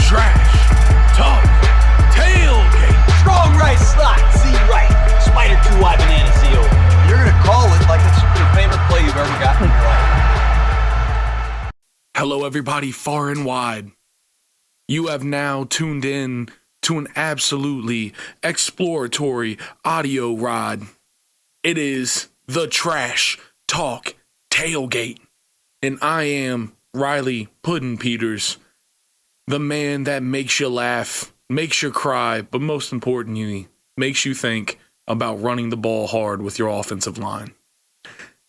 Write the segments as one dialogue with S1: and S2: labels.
S1: Trash Talk Tailgate.
S2: Strong right slot, Z right. Spider 2Y banana seal.
S3: You're going to call it like it's your favorite play you've ever gotten in your life.
S1: Hello, everybody, far and wide. You have now tuned in to an absolutely exploratory audio ride. It is the Trash Talk Tailgate. And I am Riley Puddin' Peters, the man that makes you laugh, makes you cry, but most importantly, makes you think about running the ball hard with your offensive line.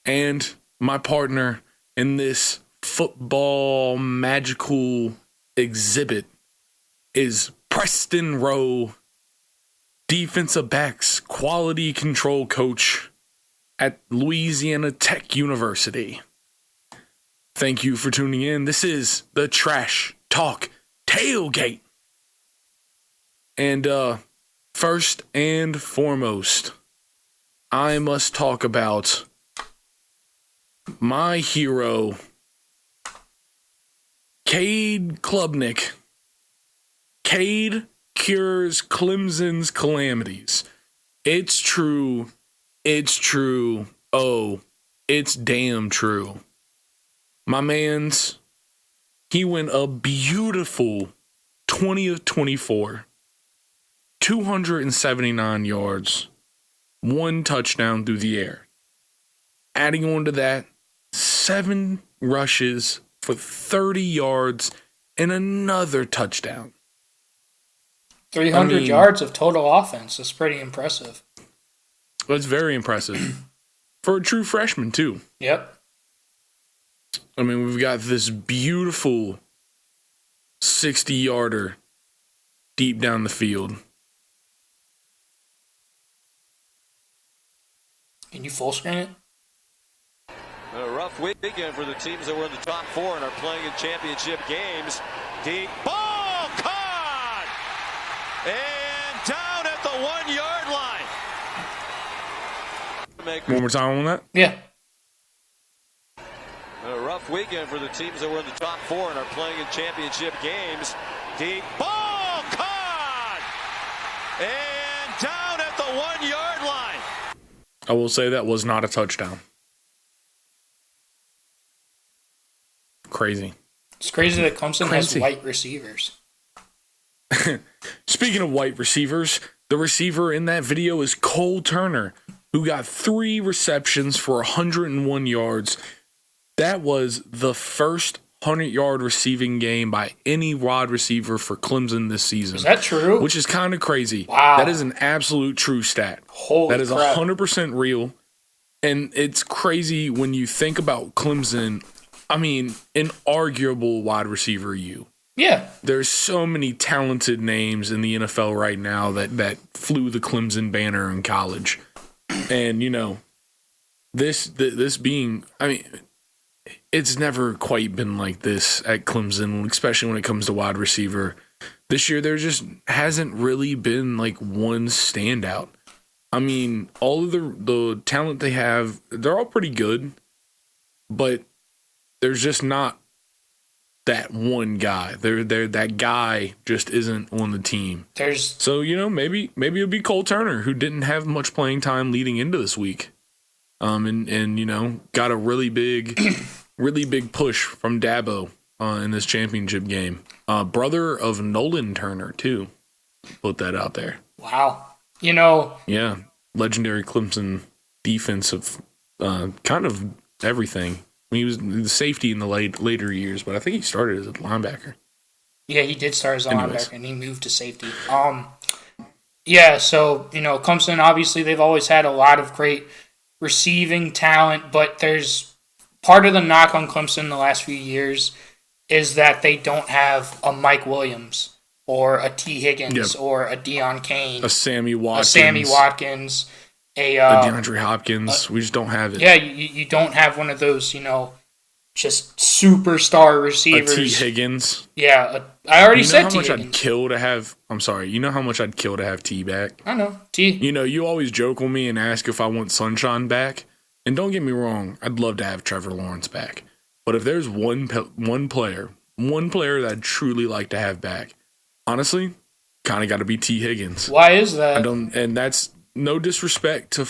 S1: And my partner in this football magical exhibit is Preston Rowe, defensive backs quality control coach at Louisiana Tech University. Thank you for tuning in. This is the Trash Talk Tailgate. And first and foremost, I must talk about my hero, Cade Klubnik. Cade cures Clemson's calamities. It's true. It's true. Oh, it's damn true. My man's, he went a beautiful 20 of 24, 279 yards, 1 touchdown through the air. Adding on to that, 7 rushes for 30 yards and another touchdown.
S4: 300 yards of total offense. That's pretty impressive.
S1: That's very impressive. For a true freshman, too.
S4: Yep.
S1: I mean, we've got this beautiful 60-yarder deep down the field.
S4: Can you full screen it?
S5: A rough weekend for the teams that were in the top 4 and are playing in championship games. Deep ball caught! And down at the 1-yard line.
S1: One more time on that?
S4: Yeah.
S5: A rough weekend for the teams that were in the top 4 and are playing in championship games. Deep ball caught! And down at the 1-yard line.
S1: I will say that was not a touchdown. Crazy.
S4: It's crazy that Clemson has white receivers.
S1: Speaking of white receivers, the receiver in that video is Cole Turner, who got 3 receptions for 101 yards. That was the first 100-yard receiving game by any wide receiver for Clemson this season.
S4: Is that true?
S1: Which is kind of crazy.
S4: Wow.
S1: That is an absolute true stat.
S4: Holy
S1: That is
S4: crap.
S1: 100% real. And it's crazy when you think about Clemson. I mean, an arguable wide receiver you.
S4: Yeah.
S1: There's so many talented names in the NFL right now that flew the Clemson banner in college. And, you know, this being, I mean, it's never quite been like this at Clemson, especially when it comes to wide receiver. This year, there just hasn't really been like one standout. I mean, all of the talent they have, they're all pretty good, but there's just not that one guy. That guy just isn't on the team. So, you know, maybe it'll be Cole Turner, who didn't have much playing time leading into this week. And you know, got a really big push from Dabo in this championship game. Brother of Nolan Turner, too. Put that out there.
S4: Wow. You know.
S1: Yeah. Legendary Clemson defensive, kind of everything. I mean, he was the safety in the later years, but I think he started as a linebacker.
S4: Yeah, he did start as a linebacker, and he moved to safety. Yeah, so, you know, Clemson, obviously, they've always had a lot of great receiving talent, but there's part of the knock on Clemson the last few years is that they don't have a Mike Williams or a T. Higgins or a Deion Kane.
S1: A Sammy Watkins.
S4: A
S1: DeAndre Hopkins. We just don't have it.
S4: Yeah, you don't have one of those, you know, just superstar receivers.
S1: A T. Higgins.
S4: Yeah, I already said T.
S1: You know how much
S4: Higgins.
S1: I'd kill to have... I'm sorry. You know how much I'd kill to have T back?
S4: I know. T.
S1: You know, you always joke with me and ask if I want Sunshine back. And don't get me wrong, I'd love to have Trevor Lawrence back. But if there's one player that I'd truly like to have back, honestly, kind of got to be T. Higgins.
S4: Why is that?
S1: And that's no disrespect to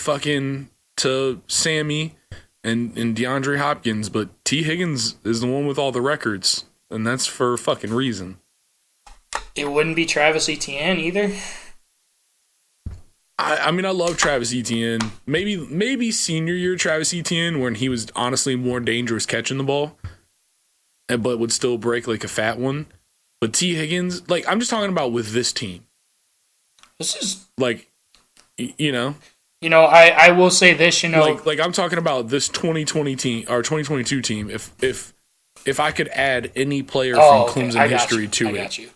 S1: Sammy and DeAndre Hopkins, but T. Higgins is the one with all the records, and that's for a fucking reason.
S4: It wouldn't be Travis Etienne either.
S1: I mean, I love Travis Etienne. Maybe senior year Travis Etienne, when he was honestly more dangerous catching the ball, but would still break like a fat one. But T. Higgins, like, I'm just talking about with this team.
S4: This is
S1: like, you know.
S4: I will say this,
S1: like I'm talking about this 2020 team or 2022 team. If I could add any player from Clemson history to it,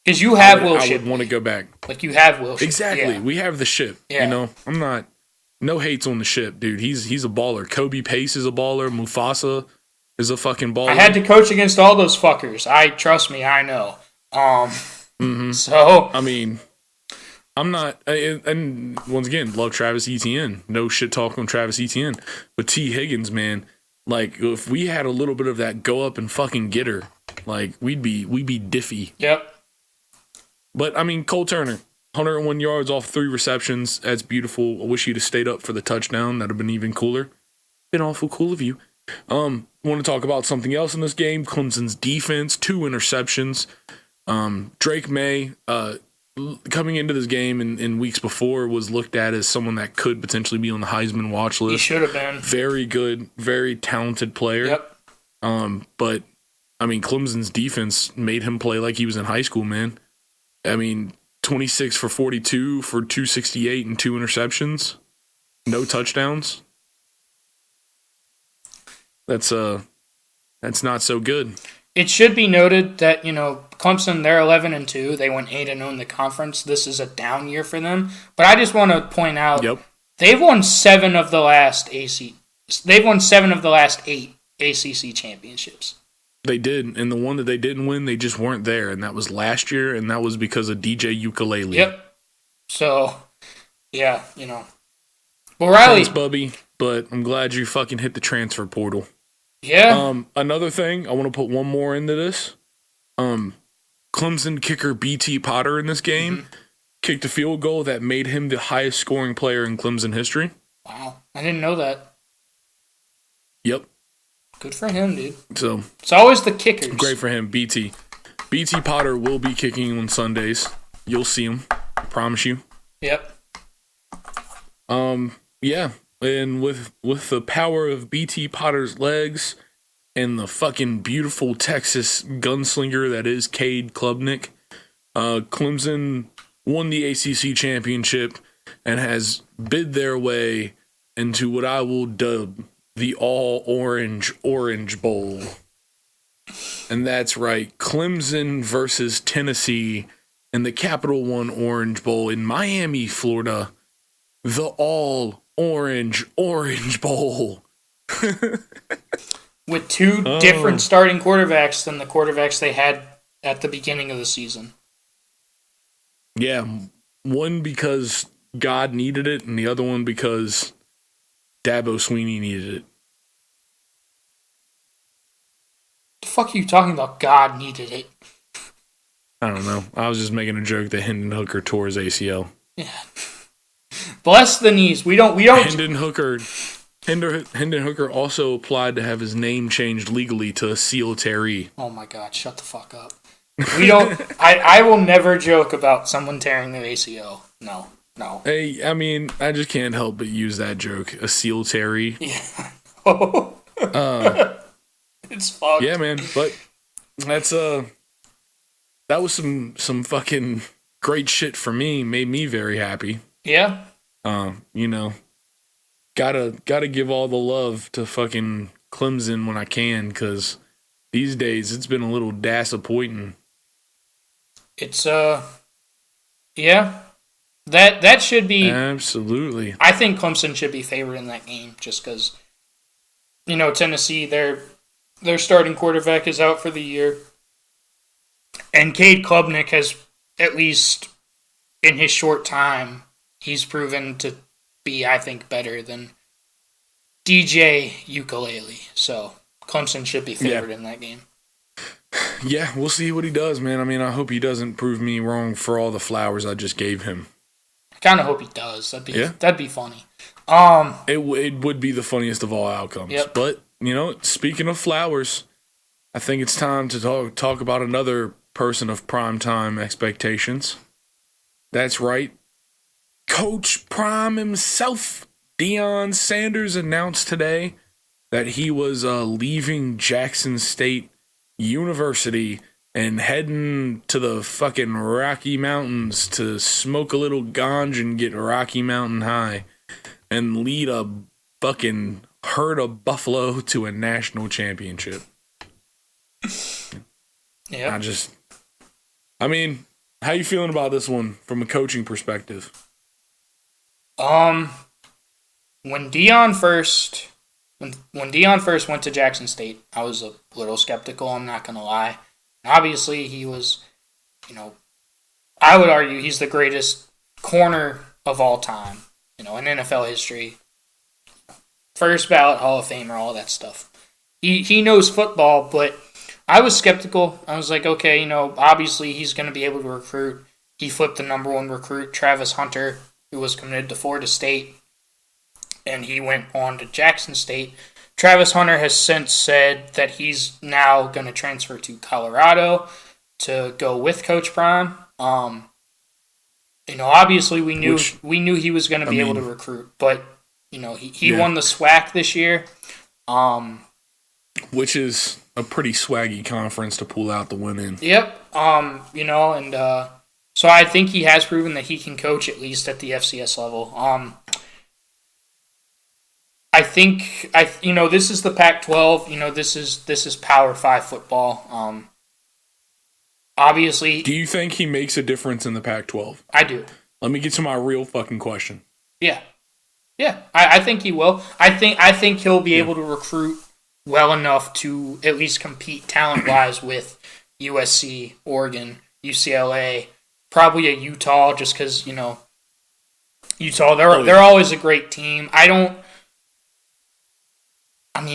S4: because you have Will
S1: I
S4: Shipley.
S1: would want to go back.
S4: Like you have Will Shipley.
S1: Exactly.
S4: Yeah.
S1: We have the ship.
S4: Yeah.
S1: I'm not. No hates on the ship, dude. He's a baller. Kobe Pace is a baller. Mufasa is a fucking baller.
S4: I had to coach against all those fuckers. Trust me, I know. So
S1: I mean, I'm not. And once again, love Travis Etienne. No shit talk on Travis Etienne, but T. Higgins, man. Like, if we had a little bit of that go up and fucking get her, like we'd be diffy.
S4: Yep.
S1: But I mean, Cole Turner, 101 yards off 3 receptions. That's beautiful. I wish you'd have stayed up for the touchdown. That'd have been even cooler. Been awful cool of you. Want to talk about something else in this game? Clemson's defense, 2 interceptions. Drake May, coming into this game in weeks before, was looked at as someone that could potentially be on the Heisman watch list.
S4: He should have been.
S1: Very good, very talented player.
S4: Yep.
S1: But I mean, Clemson's defense made him play like he was in high school, man. I mean, 26 for 42 for 268 and 2 interceptions. No touchdowns. That's not so good.
S4: It should be noted that, Clemson, they're 11-2. They went 8-0 in the conference. This is a down year for them. But I just want to point out, they've won 7 of the last 8 ACC championships.
S1: They did, and the one that they didn't win, they just weren't there, and that was last year, and that was because of DJ Ukulele.
S4: Yep. So, yeah, Well, Riley.
S1: Thanks, Bubby, but I'm glad you fucking hit the transfer portal.
S4: Yeah.
S1: Another thing, I want to put one more into this. Clemson kicker B.T. Potter in this game kicked a field goal that made him the highest scoring player in Clemson history.
S4: Wow. I didn't know that.
S1: Yep.
S4: Good for him, dude.
S1: So
S4: it's always the kickers.
S1: Great for him, BT. BT Potter will be kicking on Sundays. You'll see him. I promise you.
S4: Yep.
S1: Yeah. And with the power of BT Potter's legs and the fucking beautiful Texas gunslinger that is Cade Klubnik, Clemson won the ACC championship and has bid their way into what I will dub the all-orange Orange Bowl. And that's right, Clemson versus Tennessee in the Capital One Orange Bowl in Miami, Florida. The all-orange Orange Bowl.
S4: With 2 different starting quarterbacks than the quarterbacks they had at the beginning of the season.
S1: Yeah, one because God needed it, and the other one because Dabo Sweeney needed it.
S4: The fuck are you talking about? God needed it.
S1: I don't know. I was just making a joke that Hendon Hooker tore his ACL.
S4: Yeah. Bless the knees. We don't.
S1: Hendon Hooker also applied to have his name changed legally to Seal Terry.
S4: Oh my God! Shut the fuck up. We don't. I will never joke about someone tearing their ACL. No.
S1: Hey, I mean, I just can't help but use that joke. A Seal Terry.
S4: Yeah. It's fucked.
S1: Yeah, man. But that was some fucking great shit for me. Made me very happy.
S4: Yeah.
S1: Gotta give all the love to fucking Clemson when I can, because these days it's been a little disappointing.
S4: It's yeah. That should be
S1: absolutely.
S4: I think Clemson should be favored in that game, just because Tennessee, their starting quarterback is out for the year, and Cade Klubnik has, at least in his short time, he's proven to be, I think, better than DJ Ukulele. So Clemson should be favored in that game.
S1: Yeah, we'll see what he does, man. I mean, I hope he doesn't prove me wrong for all the flowers I just gave him.
S4: I kind of hope he does. That'd be funny.
S1: It would be the funniest of all outcomes.
S4: Yep.
S1: But, speaking of flowers, I think it's time to talk about another person of primetime expectations. That's right. Coach Prime himself, Deion Sanders, announced today that he was leaving Jackson State University and heading to the fucking Rocky Mountains to smoke a little ganj and get Rocky Mountain high and lead a fucking herd of buffalo to a national championship.
S4: Yeah.
S1: I mean, how you feeling about this one from a coaching perspective?
S4: When Deion first went to Jackson State, I was a little skeptical, I'm not going to lie. Obviously, he was, I would argue he's the greatest corner of all time, in NFL history. First ballot Hall of Famer, all that stuff. He knows football, but I was skeptical. I was like, okay, obviously he's going to be able to recruit. He flipped the number one recruit, Travis Hunter, who was committed to Florida State, and he went on to Jackson State. Travis Hunter has since said that he's now going to transfer to Colorado to go with Coach Prime. Obviously we knew he was going to be able to recruit, but he won the SWAC this year,
S1: which is a pretty swaggy conference to pull out the win in.
S4: Yep. So I think he has proven that he can coach at least at the FCS level. I think this is the Pac-12. This is Power 5 football. Obviously,
S1: do you think he makes a difference in the Pac-12?
S4: I do.
S1: Let me get to my real fucking question.
S4: Yeah. I think he will. I think he'll be able to recruit well enough to at least compete talent-wise with USC, Oregon, UCLA, probably a Utah, just because Utah they're always a great team.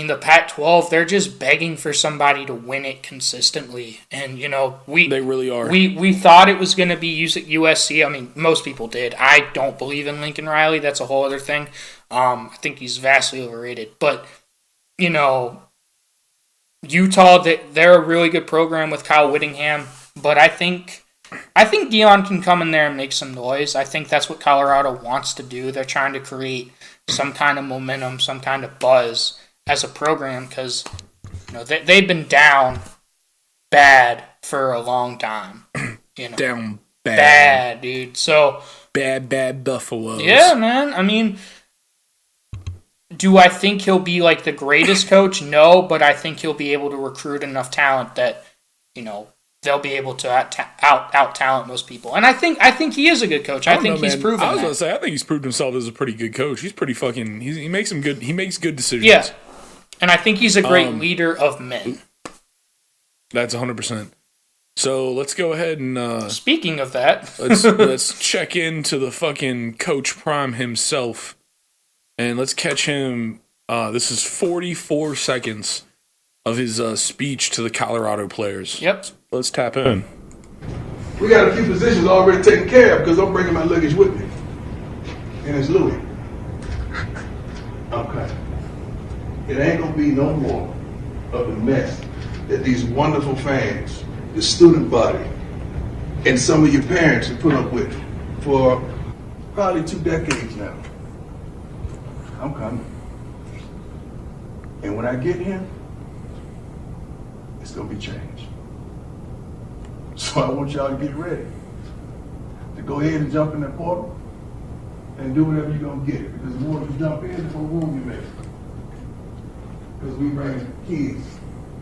S4: The Pac-12, they're just begging for somebody to win it consistently. And, they really are. We thought it was going to be USC. Most people did. I don't believe in Lincoln Riley. That's a whole other thing. I think he's vastly overrated. But, Utah, they're a really good program with Kyle Whittingham. But I think Deion can come in there and make some noise. I think that's what Colorado wants to do. They're trying to create some kind of momentum, some kind of buzz as a program, because they've been down bad for a long time.
S1: Down
S4: bad, dude. So
S1: bad Buffaloes.
S4: Yeah, man. Do I think he'll be like the greatest coach? No, but I think he'll be able to recruit enough talent that they'll be able to out talent most people. And I think he is a good coach. I think he's proven.
S1: I was gonna say I think he's proved himself as a pretty good coach. He's pretty fucking. He makes good decisions.
S4: Yeah. And I think he's a great leader of men.
S1: That's 100%. So let's go ahead and...
S4: Speaking of that...
S1: let's check into the fucking Coach Prime himself. And let's catch him... this is 44 seconds of his speech to the Colorado players.
S4: Yep.
S1: Let's tap in.
S6: We got a few positions already taken care of because I'm bringing my luggage with me. And it's Louis. Okay. It ain't gonna be no more of the mess that these wonderful fans, the student body, and some of your parents have put up with for probably 2 decades now. I'm coming. And when I get here, it's gonna be changed. So I want y'all to get ready to go ahead and jump in that portal and do whatever you're gonna get. Because the more you jump in, the more room you make. Because we bring kids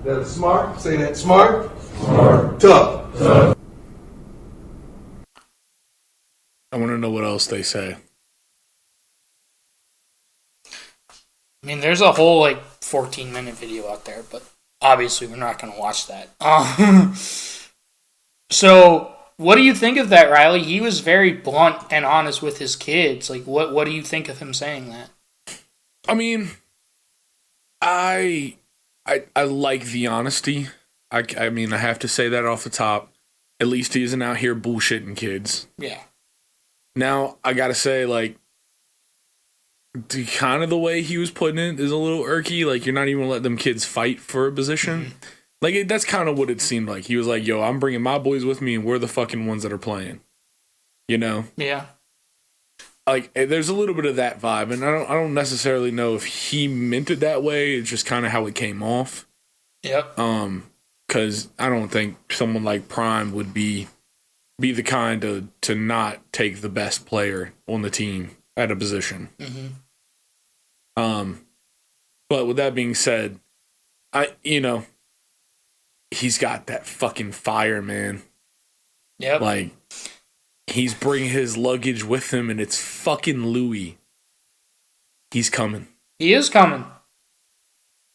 S6: that are smart. Say that, smart. Tough.
S1: I want to know what else they say.
S4: There's a whole 14-minute video out there, but obviously we're not going to watch that. So what do you think of that, Riley? He was very blunt and honest with his kids. What do you think of him saying that?
S1: I like the honesty. I mean, I have to say that off the top. At least he isn't out here bullshitting kids.
S4: Yeah.
S1: Now, I gotta say, like, kind of the way he was putting it is a little irky. Like, you're not even letting them kids fight for a position. Mm-hmm. Like, that's kind of what it seemed like. He was like, yo, I'm bringing my boys with me, and we're the fucking ones that are playing. You know?
S4: Yeah.
S1: Like, there's a little bit of that vibe, and I don't necessarily know if he meant it that way. It's just kind of how it came off.
S4: Yep.
S1: Because I don't think someone like Prime would be the kind to not take the best player on the team at a position. Mm-hmm. But with that being said, he's got that fucking fire, man.
S4: Yep.
S1: Like, he's bringing his luggage with him, and it's fucking Louis. He's coming.
S4: He is coming.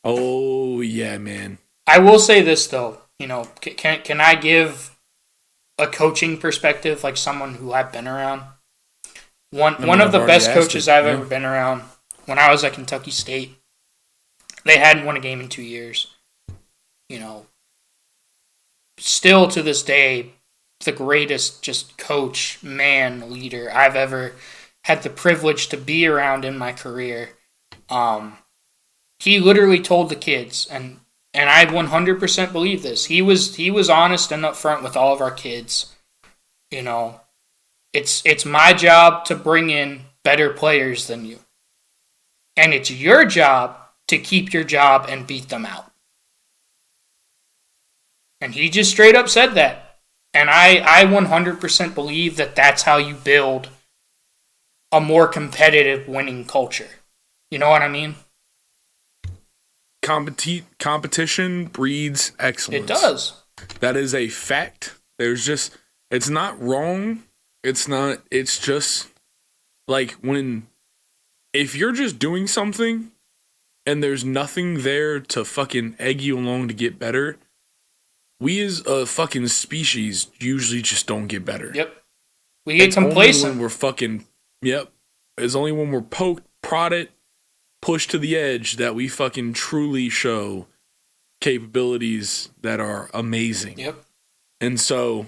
S1: Oh, yeah, man.
S4: I will say this, though. Can I give a coaching perspective, like someone who I've been around? One of the best coaches I've ever been around, when I was at Kentucky State, they hadn't won a game in 2 years. Still to this day, the greatest just coach, man, leader I've ever had the privilege to be around in my career. He literally told the kids, and I 100% believe this. He was honest and upfront with all of our kids. It's my job to bring in better players than you, and it's your job to keep your job and beat them out. And he just straight up said that. And I 100% believe that that's how you build a more competitive winning culture. You know what I mean?
S1: Competition breeds excellence.
S4: It does.
S1: That is a fact. It's not wrong. It's just like if you're just doing something and there's nothing there to fucking egg you along to get better, we as a fucking species usually just don't get better.
S4: Yep. We get complacent.
S1: Only when we're fucking, yep. It's only when we're poked, prodded, pushed to the edge that we fucking truly show capabilities that are amazing.
S4: Yep.
S1: And so,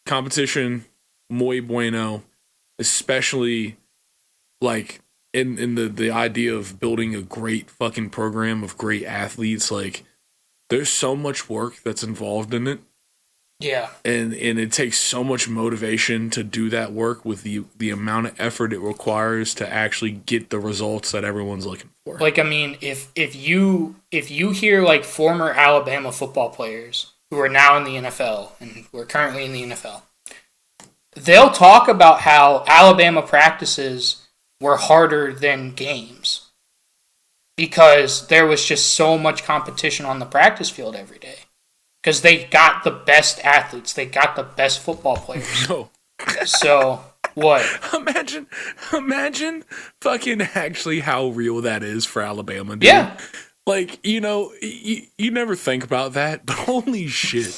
S1: competition, muy bueno, especially like in the idea of building a great fucking program of great athletes. Like, there's so much work that's involved in it.
S4: Yeah.
S1: And it takes so much motivation to do that work with the amount of effort it requires to actually get the results that everyone's looking for.
S4: Like, I mean, if you hear like former Alabama football players who are now in the NFL and who are currently in the NFL, they'll talk about how Alabama practices were harder than games because there was just so much competition on the practice field every day. Because they got the best athletes. They got the best football players.
S1: No.
S4: So, what?
S1: Imagine fucking actually how real that is for Alabama, dude.
S4: Yeah.
S1: Like, you never think about that, but holy shit.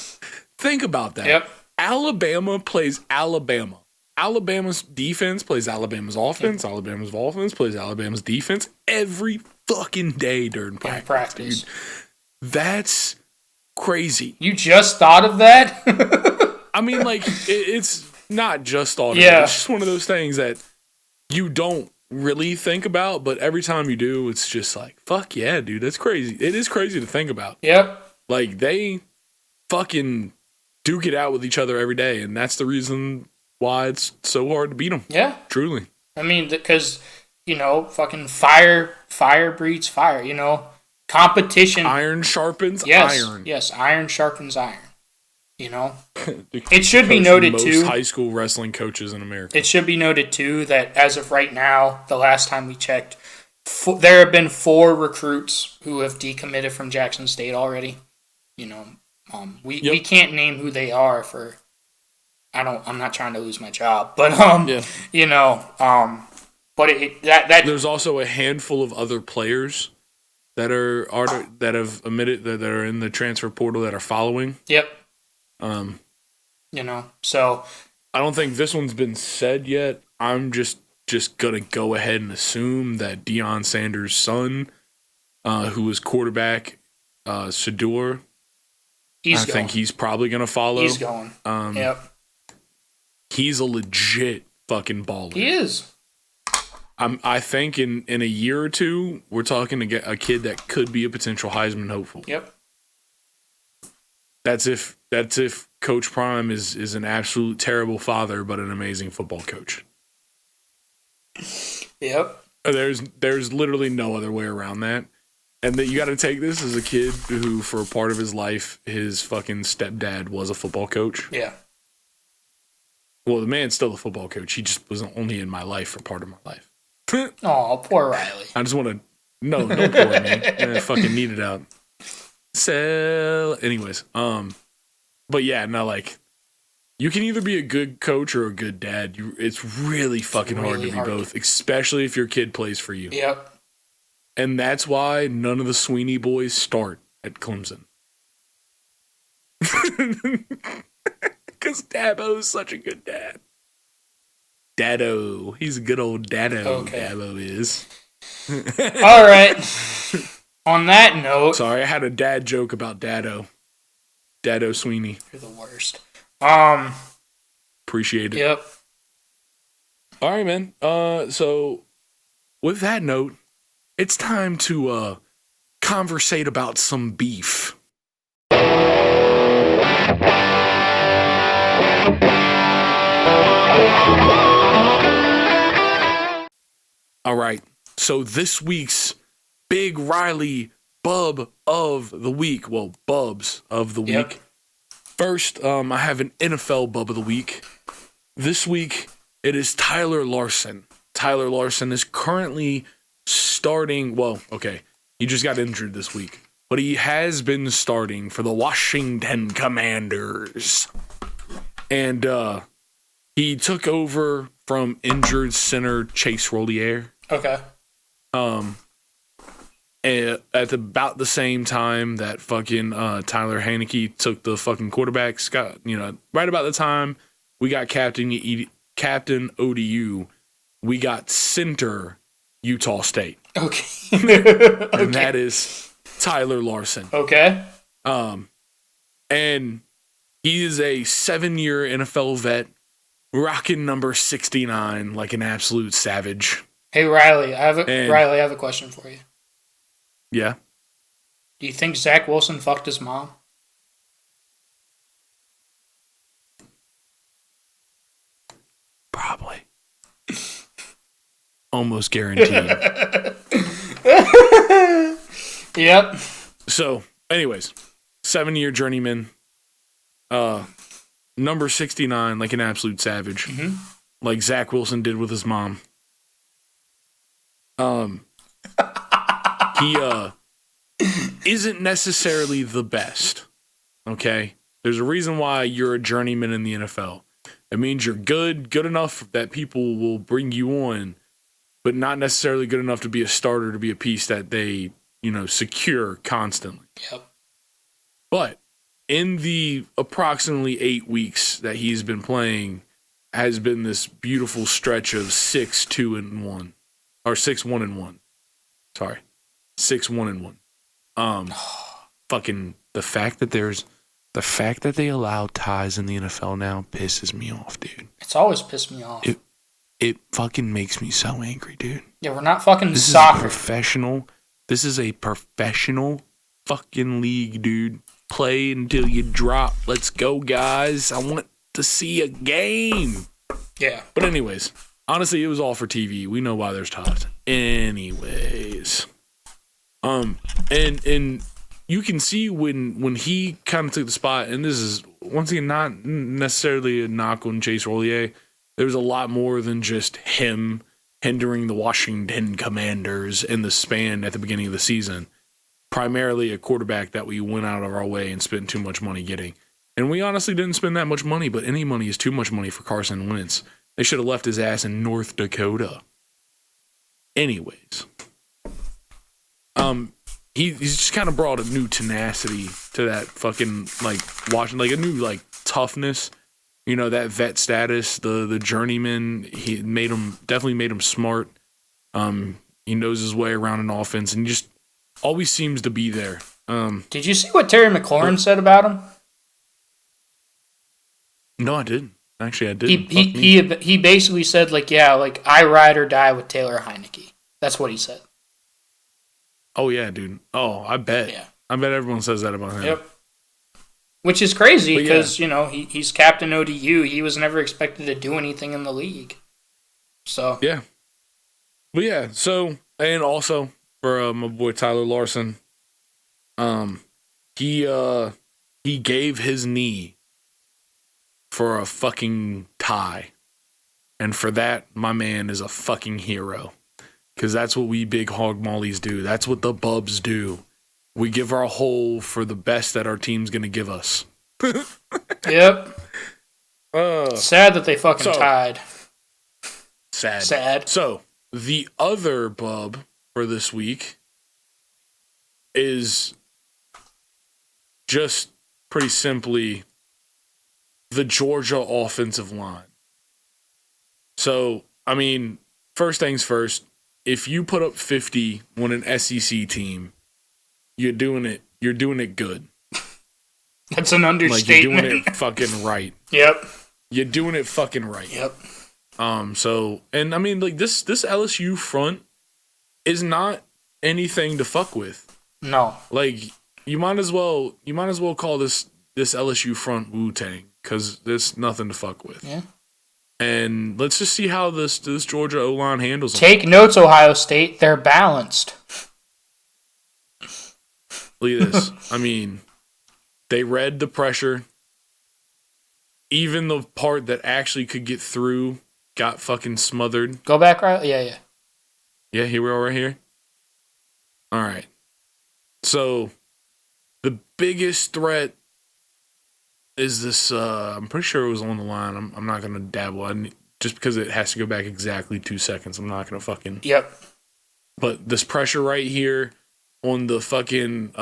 S1: Think about that.
S4: Yep.
S1: Alabama plays Alabama. Alabama's defense plays Alabama's offense. Yep. Alabama's offense plays Alabama's defense every fucking day during practice. Dude. That's crazy.
S4: You just thought of that?
S1: I mean, like, it's not just thought of
S4: yeah.
S1: it. It's just one of those things that you don't really think about, but every time you do, it's just like, fuck yeah, dude, that's crazy. It is crazy to think about.
S4: Yep.
S1: Like, they fucking duke it out with each other every day, and that's the reason why it's so hard to beat them.
S4: Yeah.
S1: Truly.
S4: I mean, because, fucking fire breeds fire, competition.
S1: Iron sharpens iron.
S4: Yes, iron sharpens iron. It should be noted
S1: most
S4: too.
S1: High school wrestling coaches in America.
S4: It should be noted too that as of right now, the last time we checked, there have been 4 recruits who have decommitted from Jackson State already. We can't name who they are for. I'm not trying to lose my job, but but that
S1: there's also a handful of other players that have admitted that are in the transfer portal that are following.
S4: Yep. So
S1: I don't think this one's been said yet. I'm just gonna go ahead and assume that Deion Sanders' son who was quarterback, Shador. I think he's probably going to follow.
S4: He's going. Yep.
S1: He's a legit fucking baller.
S4: He is.
S1: I think in a year or two, we're talking to get a kid that could be a potential Heisman hopeful.
S4: Yep.
S1: That's if Coach Prime is an absolute terrible father, but an amazing football coach.
S4: Yep.
S1: There's literally no other way around that. And that you got to take this as a kid who, for a part of his life, his fucking stepdad was a football coach.
S4: Yeah.
S1: Well, the man's still a football coach. He just was only in my life for part of my life.
S4: Oh, poor Riley.
S1: I just want to... No, don't pour me. I fucking need it out. Anyways, but yeah, no, like, you can either be a good coach or a good dad. It's really fucking hard to be both, especially if your kid plays for you.
S4: Yep.
S1: And that's why none of the Sweeney boys start at Clemson. Because Dabo's such a good dad. Dado. He's a good old Dado. Okay. Dabo is.
S4: All right. On that note.
S1: Sorry, I had a dad joke about Dado. Dado Sweeney.
S4: You're the worst.
S1: Appreciate it.
S4: Yep.
S1: All right, man. So with that note, it's time to conversate about some beef. All right. So this week's Big Riley Bub of the week. Well, Bubs of the week.
S4: Yep.
S1: First, I have an NFL Bub of the week. This week, it is Tyler Larsen. Tyler Larsen is currently starting. Well, okay. He just got injured this week. But he has been starting for the Washington Commanders. And he took over from injured center Chase Rollier.
S4: Okay.
S1: At about the same time that fucking Tyler Haneke took the fucking quarterback, Scott, right about the time we got Captain ODU, we got center Utah State.
S4: Okay.
S1: And that is Tyler Larsen.
S4: Okay.
S1: And he is a 7-year NFL vet, rocking number 69 like an absolute savage.
S4: Hey, Riley, I have a question for you.
S1: Yeah.
S4: Do you think Zach Wilson fucked his mom?
S1: Probably. Almost guaranteed.
S4: Yep.
S1: So, anyways, 7-year journeyman, number 69, like an absolute savage, like Zach Wilson did with his mom. He isn't necessarily the best. Okay, there's a reason why you're a journeyman in the NFL. It means you're good enough that people will bring you on, but not necessarily good enough to be a starter, to be a piece that they, secure constantly.
S4: Yep.
S1: But in the approximately 8 weeks that he's been playing, has been this beautiful stretch of 6-2-1, or 6-1-1. Sorry, 6-1-1. Fucking the fact that they allow ties in the NFL now pisses me off, dude.
S4: It's always pissed me off.
S1: It fucking makes me so angry, dude.
S4: Yeah, we're not fucking soccer.
S1: This is a professional fucking league, dude. Play until you drop. Let's go, guys. I want to see a game.
S4: Yeah.
S1: But anyways, honestly, it was all for TV. We know why there's ties. Anyways. And you can see when he kind of took the spot, and this is, once again, not necessarily a knock on Chase Rollier. There was a lot more than just him hindering the Washington Commanders in the span at the beginning of the season. Primarily a quarterback that we went out of our way and spent too much money getting. And we honestly didn't spend that much money, but any money is too much money for Carson Wentz. They should have left his ass in North Dakota. Anyways. He's just kind of brought a new tenacity to that fucking, Washington, a new, toughness. That vet status, the journeyman, he definitely made him smart. He knows his way around an offense, and always seems to be there.
S4: Did you see what Terry McLaurin said about him?
S1: No, I didn't. Actually, I didn't.
S4: He basically said, like, yeah, like, I ride or die with Taylor Heineke. That's what he said.
S1: Oh, yeah, dude. Oh, I bet.
S4: Yeah.
S1: I bet everyone says that about him.
S4: Yep. Which is crazy because, he's captain ODU. He was never expected to do anything in the league. So.
S1: Yeah. But yeah, so, and also for my boy Tyler Larson, he gave his knee for a fucking tie. And for that, my man is a fucking hero. Because that's what we big hog mollies do. That's what the bubs do. We give our whole for the best that our team's going to give us.
S4: Yep. Sad that they fucking tied. Sad.
S1: So, the other bub for this week is just pretty simply the Georgia offensive line. So, I mean, first things first, if you put up 50 on an SEC team, you're doing it good.
S4: That's an understatement.
S1: Like, you're doing it fucking right.
S4: Yep.
S1: You're doing it fucking right.
S4: Yep.
S1: So, and I mean, like, this LSU front is not anything to fuck with.
S4: No.
S1: Like, you might as well call this LSU front Wu-Tang, because there's nothing to fuck with.
S4: Yeah.
S1: And let's just see how this Georgia O-line handles them.
S4: Take notes, Ohio State. They're balanced.
S1: Look at this. I mean, they read the pressure. Even the part that actually could get through got fucking smothered.
S4: Go back, right? Yeah.
S1: Yeah, here we are right here. All right. So, the biggest threat is this, I'm pretty sure it was on the line. I'm not going to dabble. Just because it has to go back exactly 2 seconds, I'm not going to fucking...
S4: Yep.
S1: But this pressure right here on the fucking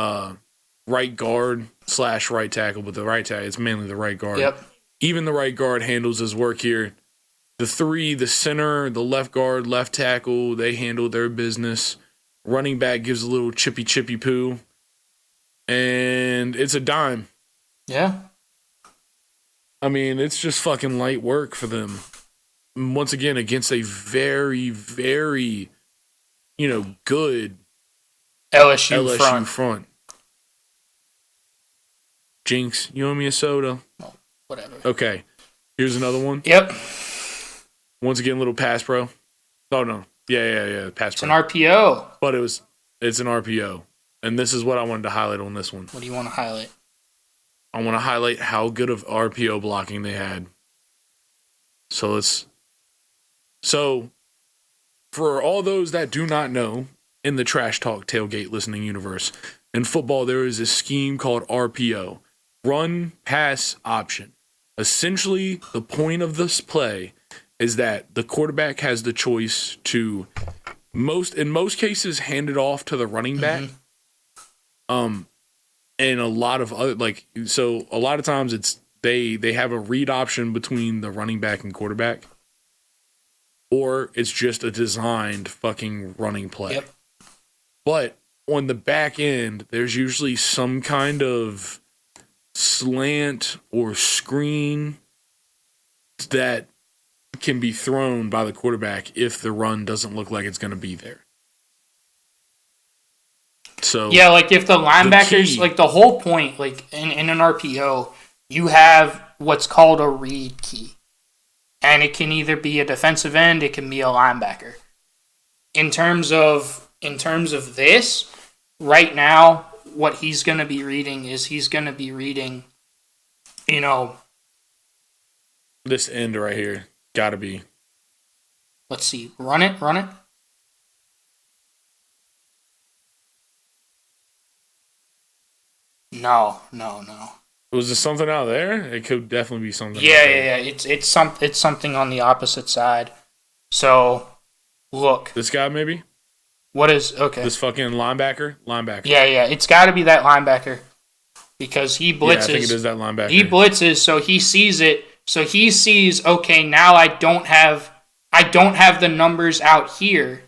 S1: right guard / right tackle, but the right tackle, it's mainly the right guard.
S4: Yep.
S1: Even the right guard handles his work here. The three, the center, the left guard, left tackle, they handle their business. Running back gives a little chippy poo. And it's a dime.
S4: Yeah.
S1: I mean, it's just fucking light work for them. Once again, against a very, very, good
S4: LSU
S1: front. Jinx, you owe me a soda.
S4: Oh, whatever.
S1: Okay. Here's another one.
S4: Yep.
S1: Once again, little pass pro. Oh, no. Yeah. Pass
S4: It's
S1: pro.
S4: an RPO.
S1: But it's an RPO. And this is what I wanted to highlight on this one.
S4: What do you want to highlight?
S1: I want to highlight how good of RPO blocking they had. So for all those that do not know, in the Trash Talk Tailgate listening universe, in football there is a scheme called RPO, run pass option. Essentially, the point of this play is that the quarterback has the choice to in most cases hand it off to the running back. Mm-hmm. And a lot of other a lot of times it's they have a read option between the running back and quarterback, or it's just a designed fucking running play.
S4: Yep.
S1: But on the back end, there's usually some kind of slant or screen that can be thrown by the quarterback if the run doesn't look like it's going to be there. So
S4: yeah, like if the linebackers, like the whole point, like in an RPO, you have what's called a read key. And it can either be a defensive end, it can be a linebacker. In terms of this, right now, what he's going to be reading is
S1: this end right here. Gotta be.
S4: Let's see. Run it. No.
S1: Was there something out there? It could definitely be something.
S4: Yeah. It's something on the opposite side. So, look.
S1: This guy maybe?
S4: What is okay?
S1: This fucking linebacker.
S4: Yeah. It's got to be that linebacker because he blitzes.
S1: Yeah, I think it is that linebacker.
S4: He blitzes, so he sees it. So he sees, okay, now I don't have the numbers out here.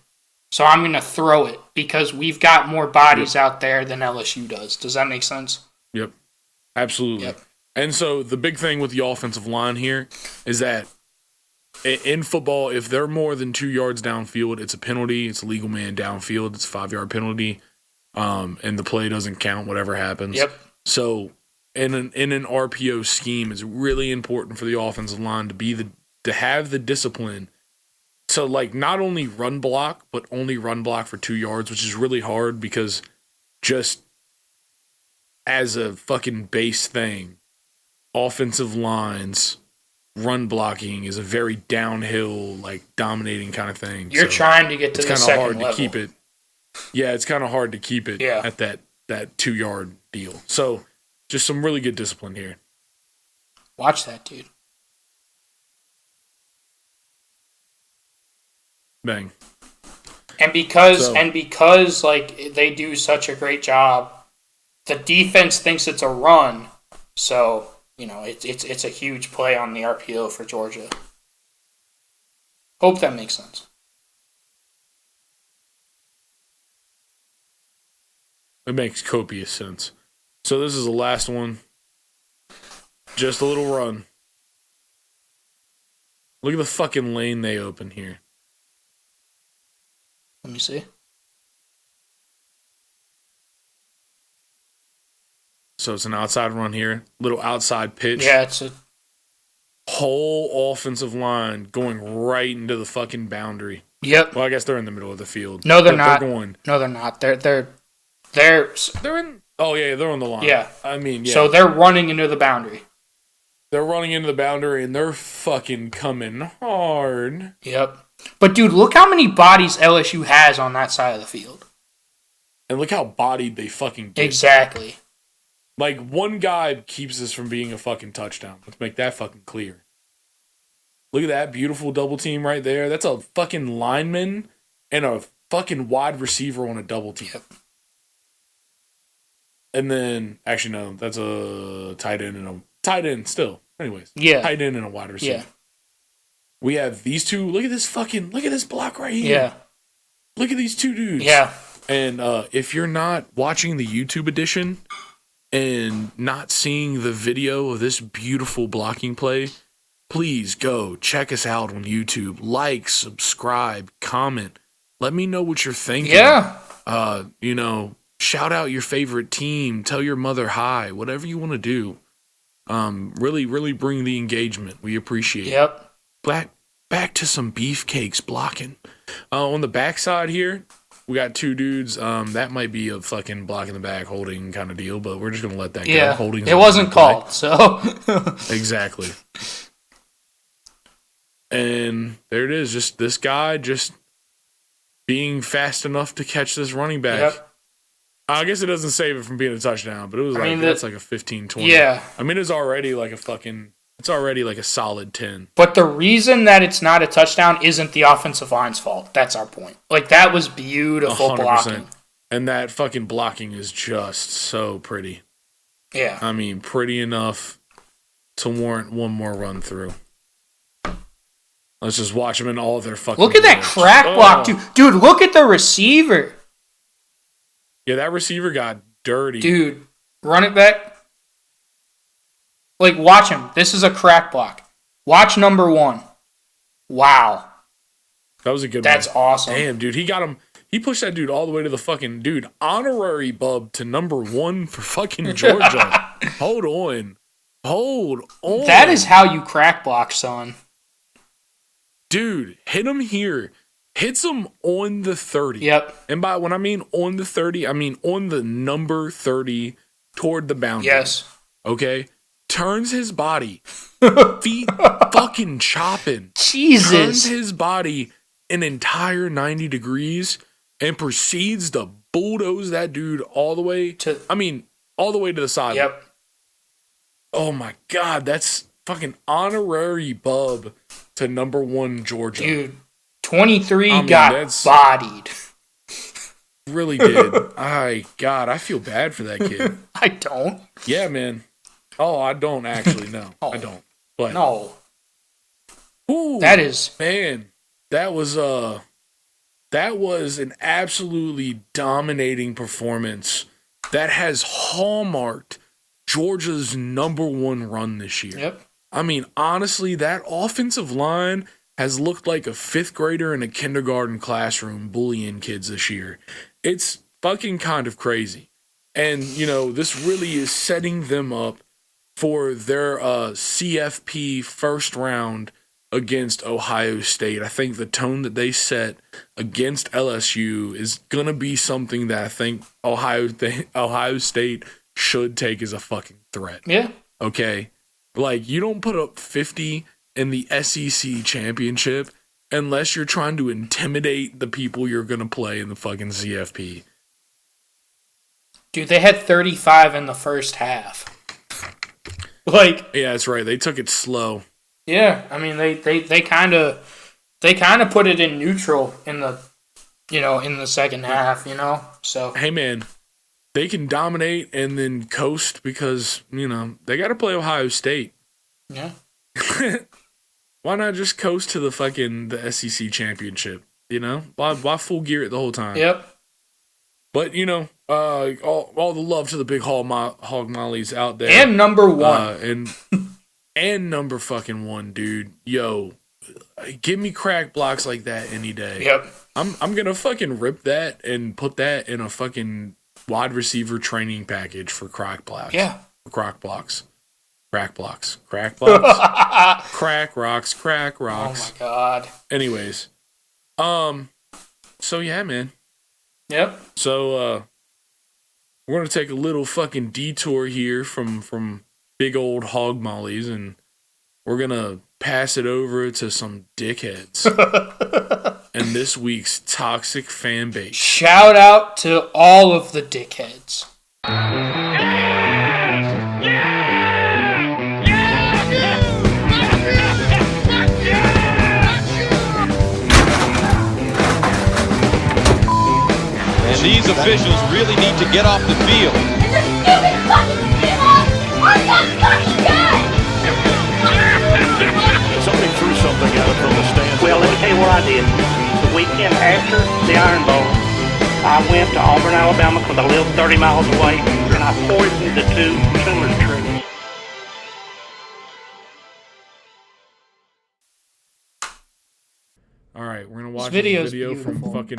S4: So I'm going to throw it because we've got more bodies out there than LSU does. Does that make sense?
S1: Yep. Absolutely.
S4: Yep.
S1: And so the big thing with the offensive line here is that in football, if they're more than 2 yards downfield, it's a penalty. It's a legal man downfield. It's a 5-yard penalty. And the play doesn't count, whatever happens.
S4: Yep.
S1: So in an RPO scheme, it's really important for the offensive line to have the discipline to like not only run block, but only run block for 2 yards, which is really hard because just as a fucking base thing, offensive lines run blocking is a very downhill, like dominating kind of thing.
S4: You're trying to get to the second
S1: hard
S4: level.
S1: to keep it. Yeah, it's kind of hard to keep it at that 2 yard deal. So just some really good discipline here.
S4: Watch that, dude.
S1: Bang.
S4: And because like they do such a great job, the defense thinks it's a run. So, you know, it's a huge play on the RPO for Georgia. Hope that makes sense.
S1: It makes copious sense. So this is the last one. Just a little run. Look at the fucking lane they open here.
S4: Let me see.
S1: So it's an outside run here. Little outside pitch.
S4: Yeah, it's a
S1: whole offensive line going right into the fucking boundary.
S4: Yep.
S1: Well, I guess they're in the middle of the field.
S4: No, they're not.
S1: No,
S4: they're not. They're
S1: in. Oh yeah, they're on the line.
S4: Yeah.
S1: I mean, yeah.
S4: So they're running into the boundary.
S1: They're running into the boundary and they're fucking coming hard.
S4: Yep. But dude, look how many bodies LSU has on that side of the field.
S1: And look how bodied they fucking get.
S4: Exactly.
S1: Like, one guy keeps this from being a fucking touchdown. Let's make that fucking clear. Look at that beautiful double team right there. That's a fucking lineman and a fucking wide receiver on a double team.
S4: Yep.
S1: And then, actually, no, that's a tight end and a tight end still. Anyways.
S4: Yeah.
S1: Tight end and a wide receiver.
S4: Yeah.
S1: We have these two. Look at this block right here.
S4: Yeah.
S1: Look at these two dudes.
S4: Yeah.
S1: And if you're not watching the YouTube edition and not seeing the video of this beautiful blocking play, please go check us out on YouTube. Like, subscribe, comment. Let me know what you're thinking.
S4: Yeah.
S1: Shout out your favorite team. Tell your mother hi. Whatever you want to do. Really, really bring the engagement. We appreciate it.
S4: Yep.
S1: Back to some beefcakes blocking. On the backside here, we got two dudes. That might be a fucking block in the back holding kind of deal, but we're just gonna let that go. Holding's
S4: it wasn't called, so
S1: exactly. And there it is. Just this guy just being fast enough to catch this running back.
S4: Yep.
S1: I guess it doesn't save it from being a touchdown, but it was that's like a 15-20.
S4: Yeah.
S1: I mean, it's already like a solid 10.
S4: But the reason that it's not a touchdown isn't the offensive line's fault. That's our point. Like, that was beautiful
S1: 100%.
S4: blocking.
S1: And that fucking blocking is just so pretty.
S4: Yeah.
S1: I mean, pretty enough to warrant one more run through. Let's just watch them in all of their fucking
S4: Look at that
S1: glitch.
S4: crack block, too. Dude, look at the receiver.
S1: Yeah, that receiver got dirty.
S4: Dude, run it back. Like, watch him. This is a crack block. Watch number 1. Wow.
S1: That was a good one.
S4: That's awesome.
S1: Damn, dude. He got him. He pushed that dude all the way to the fucking dude. Honorary bub to number 1 for fucking Georgia. Hold on.
S4: That is how you crack block, son.
S1: Dude, hit him here. Hits him on the 30.
S4: Yep.
S1: And when I mean on the 30, I mean on the number 30 toward the boundary.
S4: Yes.
S1: Okay? Turns his body. Feet fucking chopping.
S4: Jesus.
S1: Turns his body an entire 90 degrees and proceeds to bulldoze that dude all the way to the side.
S4: Yep.
S1: Oh my God, that's fucking honorary bub to number 1 Georgia.
S4: Dude, 23 got bodied.
S1: Really did. I feel bad for that kid.
S4: I don't.
S1: Yeah, man. Oh, I don't actually, no. I don't. But
S4: no.
S1: Ooh,
S4: that is...
S1: Man, that was That was an absolutely dominating performance that has hallmarked Georgia's #1 run this year.
S4: Yep.
S1: I mean, honestly, that offensive line has looked like a fifth grader in a kindergarten classroom bullying kids this year. It's fucking kind of crazy. And, this really is setting them up for their CFP first round against Ohio State. I think the tone that they set against LSU is going to be something that I think Ohio State should take as a fucking threat.
S4: Yeah.
S1: Okay? Like, you don't put up 50 in the SEC championship unless you're trying to intimidate the people you're going to play in the fucking CFP.
S4: Dude, they had 35 in the first half. Like,
S1: yeah, that's right. They took it slow.
S4: Yeah, I mean they kind of put it in neutral in the in the second half, So
S1: hey man, they can dominate and then coast because they got to play Ohio State.
S4: Yeah.
S1: Why not just coast to the SEC championship? Why full gear it the whole time?
S4: Yep.
S1: But all the love to the big hog mollies out there
S4: and #1
S1: and number fucking 1, dude. Yo, give me crack blocks like that any day.
S4: Yep.
S1: I'm gonna fucking rip that and put that in a fucking wide receiver training package for crack blocks.
S4: Yeah.
S1: Crack blocks. Crack blocks. Crack blocks. Crack rocks. Crack rocks.
S4: Oh my god.
S1: Anyways. So yeah, man.
S4: Yep.
S1: So we're gonna take a little fucking detour here from big old hog mollies, and we're gonna pass it over to some dickheads and this week's toxic fan base.
S4: Shout out to all of the dickheads.
S5: And these officials really need to get off the field.
S7: Somebody threw something at it from the stands.
S8: Well, let me tell you what I did. The weekend after the Iron Bowl, I went to Auburn, Alabama, because I live 30 miles away, and I poisoned the 2 tumor trees.
S1: All right, we're gonna watch
S4: This
S1: this video from
S4: beautiful.
S1: fucking.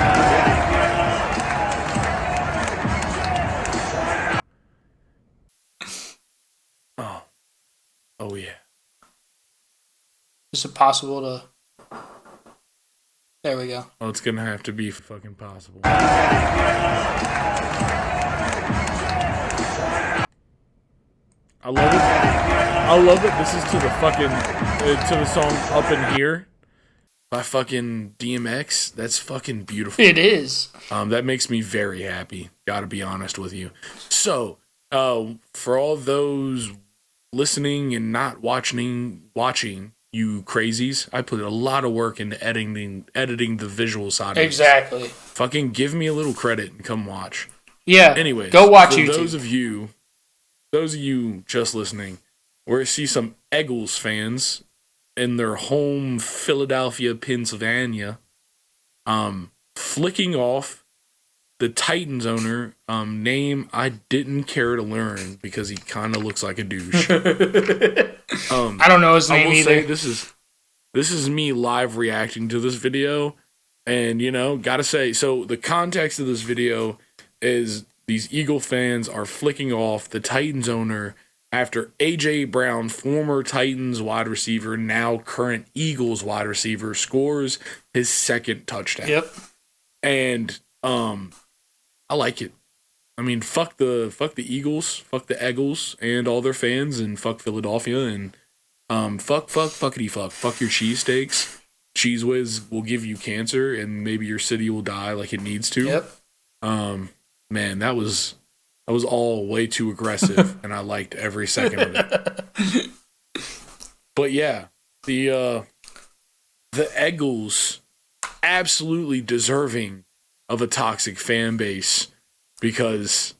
S1: Oh yeah.
S4: Is it possible to? There we go.
S1: Oh, it's gonna have to be fucking possible. I love it. This is to the fucking to the song "Up in Here" by fucking DMX. That's fucking beautiful.
S4: It is.
S1: That makes me very happy. Gotta be honest with you. So, for all those listening and not watching, you crazies, I put a lot of work into editing the visual side of this.
S4: Exactly.
S1: Fucking give me a little credit and come watch.
S4: Yeah.
S1: Anyways,
S4: go watch
S1: for
S4: YouTube.
S1: Those of you just listening, we're gonna see some Eagles fans in their home Philadelphia, Pennsylvania, flicking off the Titans owner, name I didn't care to learn because he kind of looks like a douche.
S4: I don't know his name either.
S1: Say this is me live reacting to this video, and gotta say, so the context of this video is these Eagle fans are flicking off the Titans owner after A.J. Brown, former Titans wide receiver, now current Eagles wide receiver, scores his second touchdown.
S4: Yep.
S1: And I like it. I mean, fuck the Eagles, fuck the Eagles and all their fans, and fuck Philadelphia, and fuckity fuck your cheesesteaks. Cheese Whiz will give you cancer, and maybe your city will die like it needs to.
S4: Yep.
S1: Man, that was all way too aggressive, and I liked every second of it. But yeah, the Eagles absolutely deserving of a toxic fan base because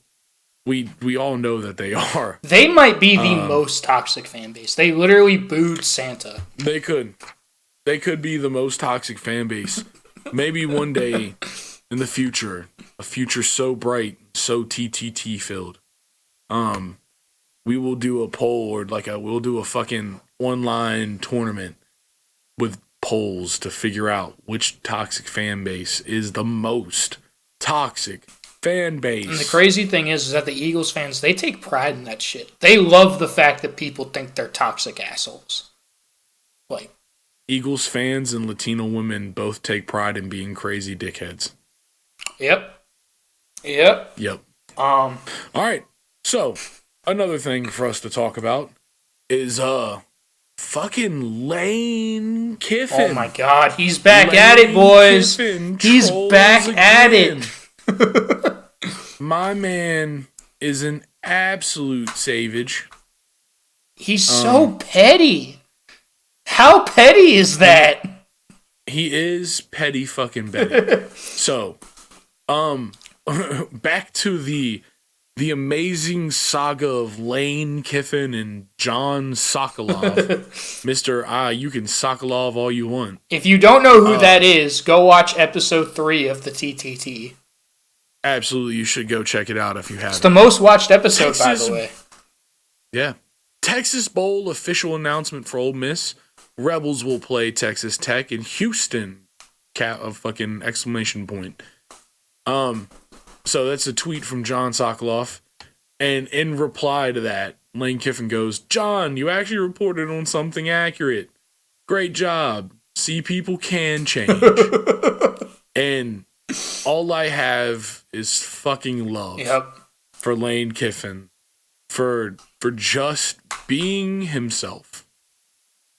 S1: we all know that they are.
S4: They might be the most toxic fan base. They literally booed Santa.
S1: They could be the most toxic fan base. maybe one day in the future, a future so bright, so TTT filled, we will do a poll or we'll do a fucking online tournament with polls to figure out which toxic fan base is the most toxic fan base.
S4: And the crazy thing is that the Eagles fans, they take pride in that shit. They love the fact that people think they're toxic assholes. Like,
S1: Eagles fans and Latino women both take pride in being crazy dickheads.
S4: Yep.
S1: All right. So, another thing for us to talk about is fucking Lane Kiffin.
S4: Oh my God, he's back at it, boys. He's back at it.
S1: My man is an absolute savage.
S4: He's so petty. How petty is that?
S1: He is petty fucking Betty. So, back to the amazing saga of Lane Kiffin and John Sokolov. Mr. You can Sokolov all you want.
S4: If you don't know who that is, go watch episode 3 of the TTT.
S1: Absolutely, you should go check it out if you haven't.
S4: It's the most watched episode, by the way.
S1: Yeah. Texas Bowl official announcement for Ole Miss. Rebels will play Texas Tech in Houston. A fucking exclamation point. So that's a tweet from John Sokolov. And in reply to that, Lane Kiffin goes, John, you actually reported on something accurate. Great job. See, people can change. And all I have is fucking love for Lane Kiffin. For just being himself.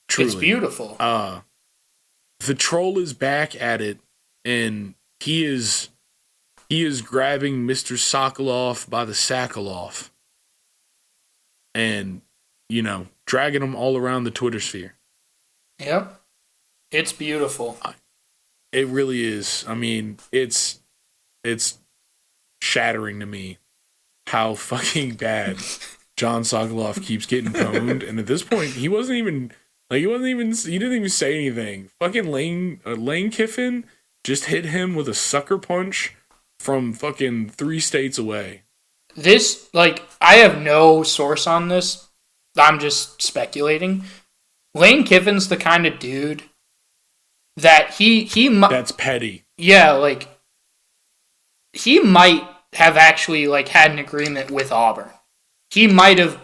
S1: Truly.
S4: It's beautiful.
S1: The troll is back at it, and he is grabbing Mr. Sokolov by the Sakaloff and, dragging him all around the Twitter sphere.
S4: Yep. It's beautiful.
S1: It really is. I mean, it's shattering to me how fucking bad John Sokolov keeps getting pwned. And at this point, he didn't even say anything. Fucking Lane Kiffin just hit him with a sucker punch from fucking 3 states away.
S4: This, I have no source on this. I'm just speculating. Lane Kiffin's the kind of dude that
S1: that's petty.
S4: Yeah, he might have actually, had an agreement with Auburn. He might have,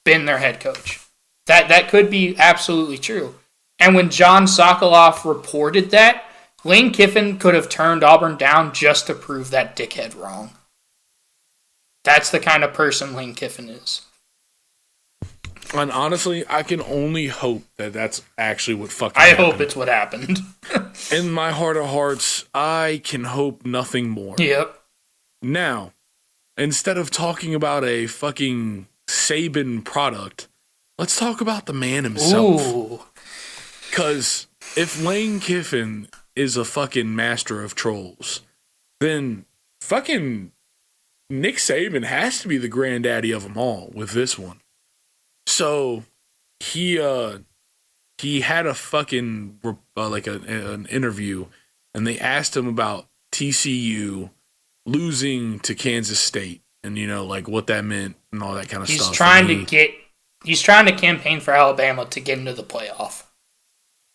S4: been their head coach. That could be absolutely true. And when John Sokolov reported that, Lane Kiffin could have turned Auburn down just to prove that dickhead wrong. That's the kind of person Lane Kiffin is.
S1: And honestly, I can only hope that that's actually what fucking
S4: happened.
S1: happened.
S4: Hope it's what happened.
S1: In my heart of hearts, I can hope nothing more.
S4: Yep.
S1: Now, instead of talking about a fucking Saban product, let's talk about the man himself. Because if Lane Kiffin is a fucking master of trolls, then fucking Nick Saban has to be the granddaddy of them all with this one. So he had a fucking an interview, and they asked him about TCU losing to Kansas State, and what that meant and all that kind of stuff.
S4: He's trying to campaign for Alabama to get into the playoff.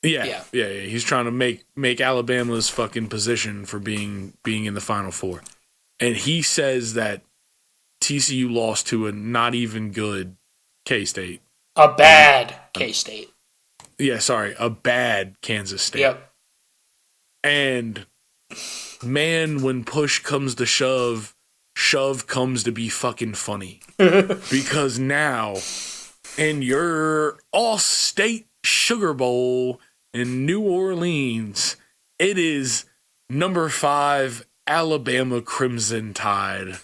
S1: Yeah. He's trying to make Alabama's fucking position for being in the Final Four. And he says that TCU lost to a not even good K-State.
S4: A bad K-State.
S1: Yeah, sorry. A bad Kansas State.
S4: Yep.
S1: And, man, when push comes to shove comes to be fucking funny. Because now, in your all-state Sugar Bowl in New Orleans, it is number 5 Alabama Crimson Tide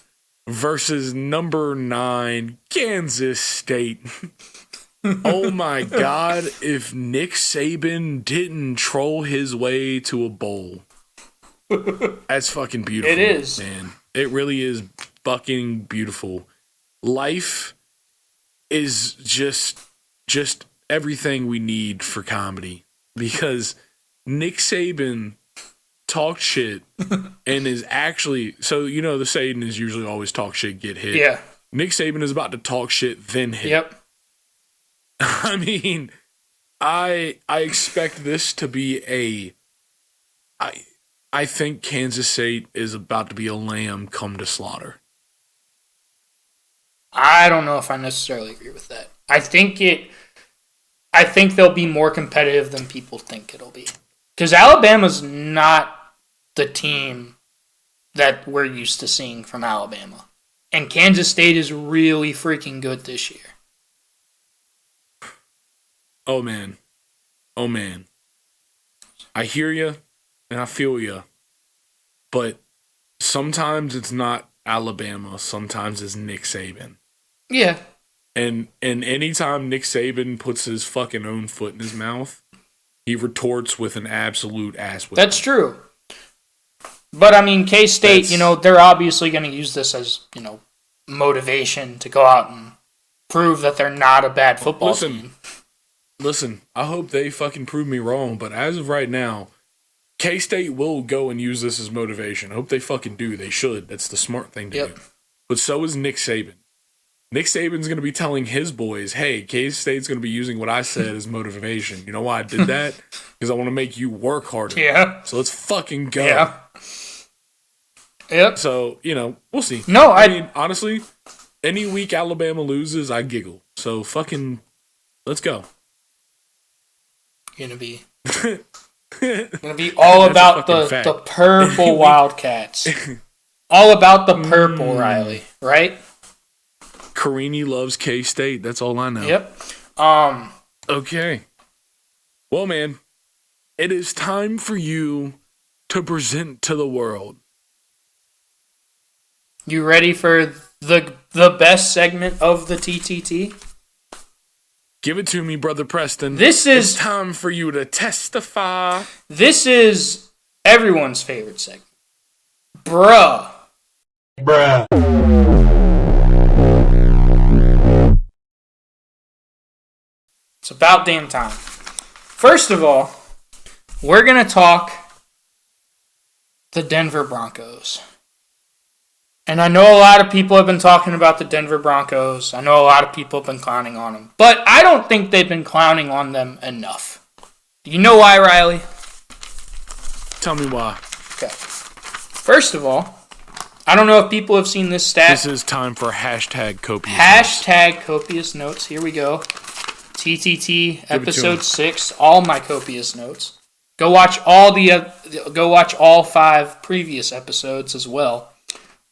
S1: versus number 9 Kansas State. Oh my God, if Nick Saban didn't troll his way to a bowl. That's fucking beautiful.
S4: It is.
S1: Man. It really is fucking beautiful. Life is just everything we need for comedy. Because Nick Saban talked shit and is actually so the saying is usually always talk shit, get hit.
S4: Yeah.
S1: Nick Saban is about to talk shit, then hit.
S4: Yep.
S1: I mean, I expect this to be I think Kansas State is about to be a lamb come to slaughter.
S4: I don't know if I necessarily agree with that. I think they'll be more competitive than people think it'll be. Because Alabama's not the team that we're used to seeing from Alabama. And Kansas State is really freaking good this year.
S1: Oh, man. I hear you, and I feel you. But sometimes it's not Alabama. Sometimes it's Nick Saban.
S4: Yeah.
S1: And anytime Nick Saban puts his fucking own foot in his mouth, he retorts with an absolute ass whipping.
S4: That's true. But, I mean, K-State, they're obviously going to use this as, motivation to go out and prove that they're not a bad football team.
S1: Listen, I hope they fucking prove me wrong, but as of right now, K-State will go and use this as motivation. I hope they fucking do. They should. That's the smart thing to do. But so is Nick Saban. Nick Saban's going to be telling his boys, hey, K-State's going to be using what I said as motivation. You know why I did that? Because I want to make you work harder.
S4: Yeah.
S1: So let's fucking go.
S4: Yeah. Yep.
S1: So, we'll see.
S4: No,
S1: I mean, honestly, any week Alabama loses, I giggle. So fucking, let's go.
S4: Gonna be all about the purple Wildcats. All about the purple, Riley, right?
S1: Carini loves K-State. That's all I know.
S4: Yep.
S1: Okay. Well, man, it is time for you to present to the world.
S4: You ready for the best segment of the TTT?
S1: Give it to me, Brother Preston.
S4: It's
S1: time for you to testify.
S4: This is everyone's favorite segment. Bruh. It's about damn time. First of all, we're going to talk the Denver Broncos. And I know a lot of people have been talking about the Denver Broncos. I know a lot of people have been clowning on them. But I don't think they've been clowning on them enough. Do you know why, Riley?
S1: Tell me why.
S4: Okay. First of all, I don't know if people have seen this stat.
S1: This is time for hashtag copious
S4: Hashtag copious notes. Here we go. TTT episode 6. All my copious notes. Go watch all 5 previous episodes as well.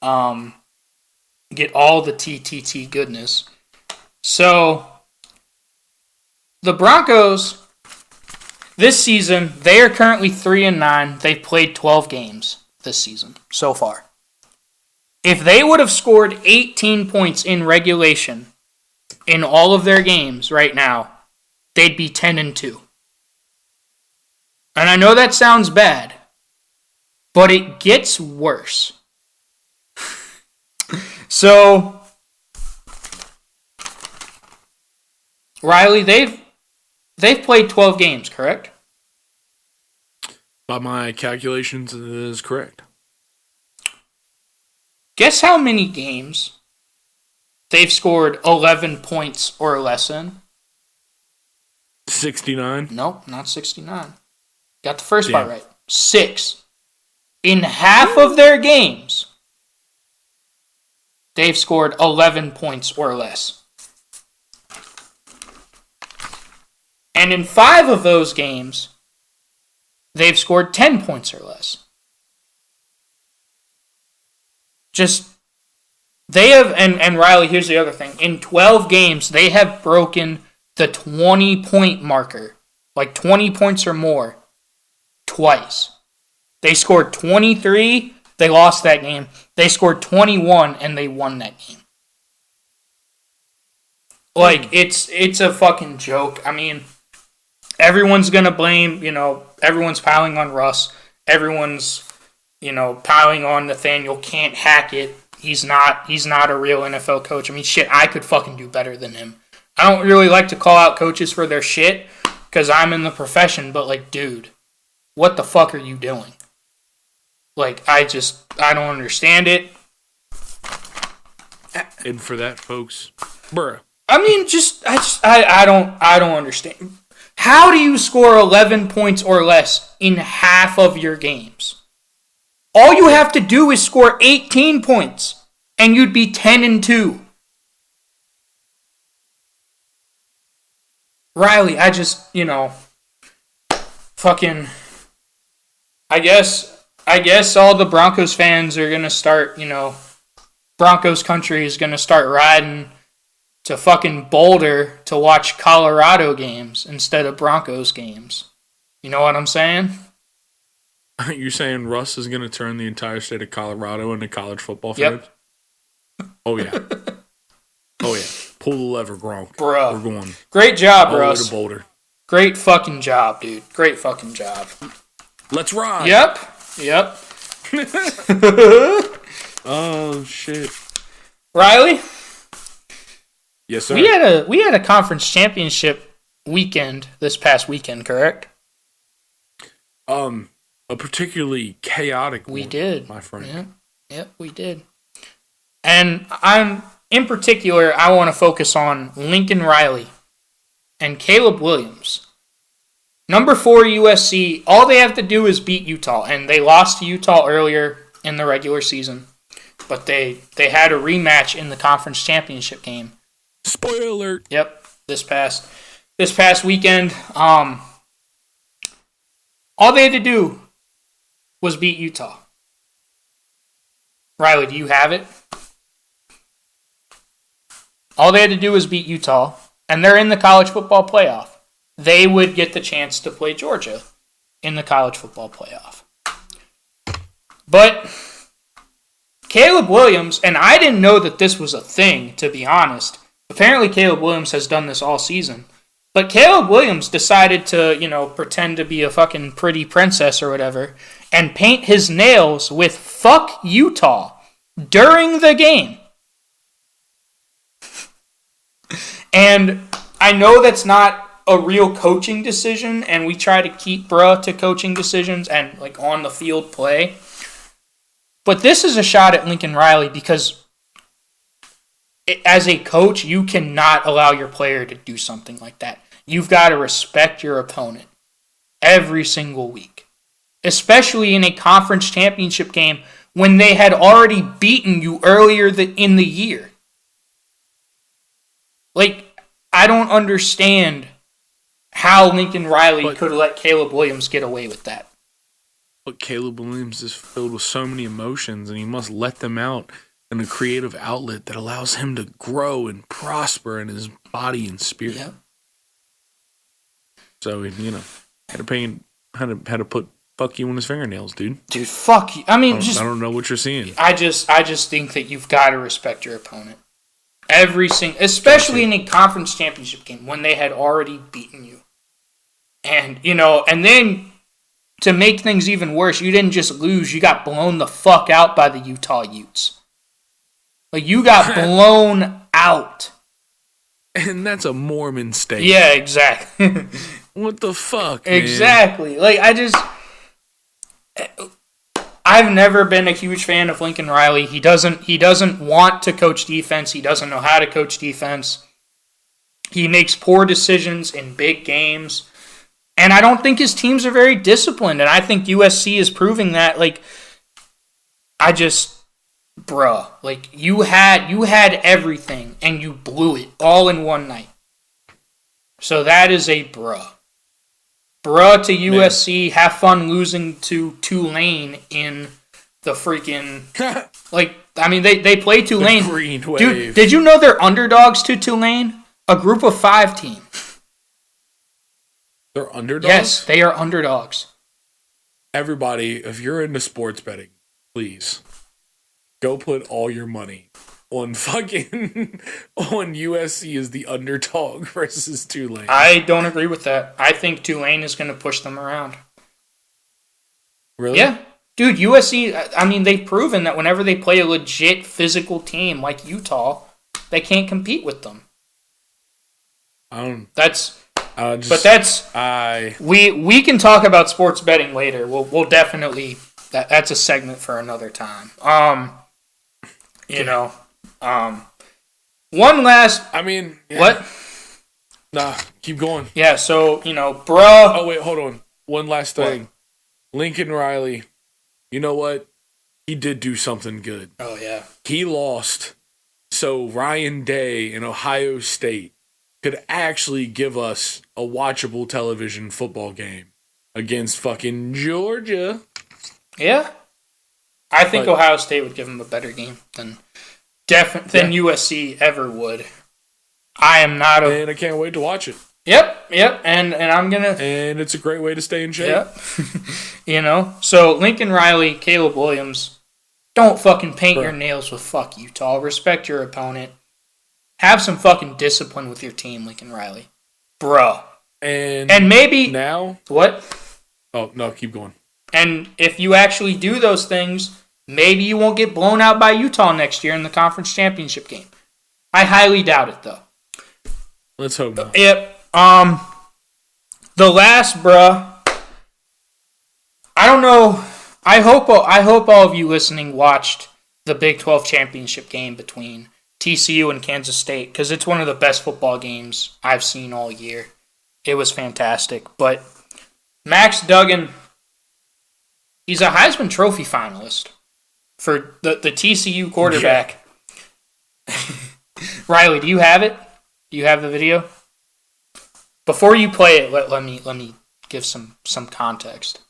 S4: Get all the TTT goodness. So, the Broncos, this season, they are currently 3-9. They've played 12 games this season so far. If they would have scored 18 points in regulation in all of their games right now, they'd be 10-2. And I know that sounds bad, but it gets worse. So, Riley, they've played 12 games, correct?
S1: By my calculations, it is correct.
S4: Guess how many games they've scored 11 points or less in?
S1: 69?
S4: Nope, not 69. Got the first part right. 6. In half of their games, they've scored 11 points or less. And in 5 of those games, they've scored 10 points or less. They have, and Riley, here's the other thing. In 12 games, they have broken the 20-point marker, like 20 points or more, twice. They scored 23, they lost that game. They scored 21, and they won that game. Like, it's a fucking joke. I mean, everyone's going to blame, everyone's piling on Russ. Everyone's, piling on Nathaniel Can't Hackett. He's not a real NFL coach. I mean, shit, I could fucking do better than him. I don't really like to call out coaches for their shit because I'm in the profession, but, like, dude, what the fuck are you doing? Like, I don't understand it.
S1: And for that, folks, bruh.
S4: I mean, I don't understand. How do you score 11 points or less in half of your games? All you have to do is score 18 points, and you'd be 10-2. Riley, fucking. I guess all the Broncos fans are gonna start, Broncos country is gonna start riding to fucking Boulder to watch Colorado games instead of Broncos games. You know what I'm saying?
S1: You're saying Russ is going to turn the entire state of Colorado into college football fans?
S4: Yep.
S1: Oh, yeah. Oh, yeah. Pull the lever, Gronk.
S4: Bro.
S1: We're going.
S4: Great job,
S1: all
S4: Russ.
S1: the way to Boulder.
S4: Great fucking job, dude. Great fucking job.
S1: Let's ride.
S4: Yep.
S1: Oh, shit.
S4: Riley?
S1: Yes, sir.
S4: We had a conference championship weekend this past weekend, correct?
S1: A particularly chaotic
S4: We
S1: one,
S4: did.
S1: my friend.
S4: Yep, we did. And in particular, I want to focus on Lincoln Riley and Caleb Williams. Number 4 USC, all they have to do is beat Utah, and they lost to Utah earlier in the regular season, but they had a rematch in the conference championship game.
S1: Spoiler alert.
S4: Yep, this past weekend. All they had to do was beat Utah. Riley, do you have it? All they had to do was beat Utah, and they're in the college football playoff. They would get the chance to play Georgia in the college football playoff. But Caleb Williams, and I didn't know that this was a thing, to be honest. Apparently Caleb Williams has done this all season. But Caleb Williams decided to, pretend to be a fucking pretty princess or whatever and paint his nails with "fuck Utah" during the game. And I know that's not a real coaching decision, and we try to keep bruh to coaching decisions and on the field play. But this is a shot at Lincoln Riley because as a coach, you cannot allow your player to do something like that. You've got to respect your opponent every single week, especially in a conference championship game when they had already beaten you earlier in the year. I don't understand how Lincoln Riley could let Caleb Williams get away with that.
S1: But Caleb Williams is filled with so many emotions, and he must let them out in a creative outlet that allows him to grow and prosper in his body and spirit.
S4: Yep.
S1: So, had to put "fuck you" on his fingernails, dude.
S4: Dude, fuck you. I mean,
S1: I don't know what you're seeing.
S4: I just think that you've got to respect your opponent. Especially in a conference championship game when they had already beaten you. And, and then to make things even worse, you didn't just lose, you got blown the fuck out by the Utah Utes. You got blown out.
S1: And that's a Mormon state.
S4: Yeah, exactly.
S1: What the fuck, man?
S4: Exactly. I've never been a huge fan of Lincoln Riley. He doesn't want to coach defense. He doesn't know how to coach defense. He makes poor decisions in big games. And I don't think his teams are very disciplined. And I think USC is proving that. You had everything and you blew it all in one night. So that is a bruh. Bruh to USC, have fun losing to Tulane in the freaking... they play Tulane.
S1: The green wave.
S4: Dude, did you know they're underdogs to Tulane? A group of 5 team.
S1: They're underdogs?
S4: Yes, they are underdogs.
S1: Everybody, if you're into sports betting, please go put all your money on USC as the underdog versus Tulane.
S4: I don't agree with that. I think Tulane is going to push them around.
S1: Really?
S4: Yeah. Dude, USC, they've proven that whenever they play a legit physical team like Utah, they can't compete with them. We can talk about sports betting later. We'll definitely that's a segment for another time. One last.
S1: I mean, yeah.
S4: What?
S1: Nah, keep going.
S4: Yeah. So bruh.
S1: Oh wait, hold on. One last thing. What? Lincoln Riley. You know what? He did do something good.
S4: Oh yeah.
S1: He lost, so Ryan Day in Ohio State could actually give us a watchable television football game against fucking Georgia.
S4: Yeah. I think Ohio State would give him a better game than USC ever would. I am not
S1: and I can't wait to watch it.
S4: Yep, and I'm gonna.
S1: And it's a great way to stay in shape.
S4: Yep. So Lincoln Riley, Caleb Williams, don't fucking paint your nails with fuck Utah. Respect your opponent. Have some fucking discipline with your team, Lincoln Riley, bro. And maybe
S1: now
S4: what?
S1: Oh no, keep going.
S4: And if you actually do those things, maybe you won't get blown out by Utah next year in the conference championship game. I highly doubt it, though.
S1: Let's hope not.
S4: Yep. The last, bruh. I don't know. I hope all of you listening watched the Big 12 championship game between TCU and Kansas State, because it's one of the best football games I've seen all year. It was fantastic. But Max Duggan, he's a Heisman Trophy finalist for the TCU quarterback. Yeah. Riley, do you have it? Do you have the video? Before you play it, let me give some context.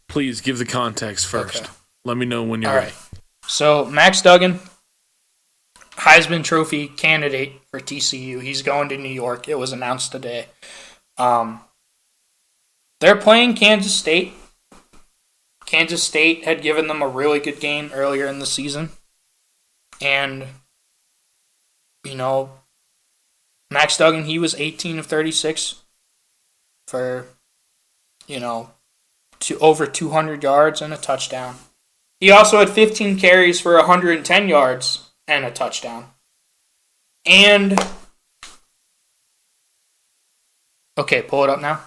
S1: Please give the context first. Okay. Let me know when you're ready.
S4: Right. So Max Duggan, Heisman Trophy candidate for TCU. He's going to New York. It was announced today. They're playing Kansas State. Kansas State had given them a really good game earlier in the season. And, Max Duggan, he was 18 of 36 for, over 200 yards and a touchdown. He also had 15 carries for 110 yards and a touchdown. And, okay, pull it up now.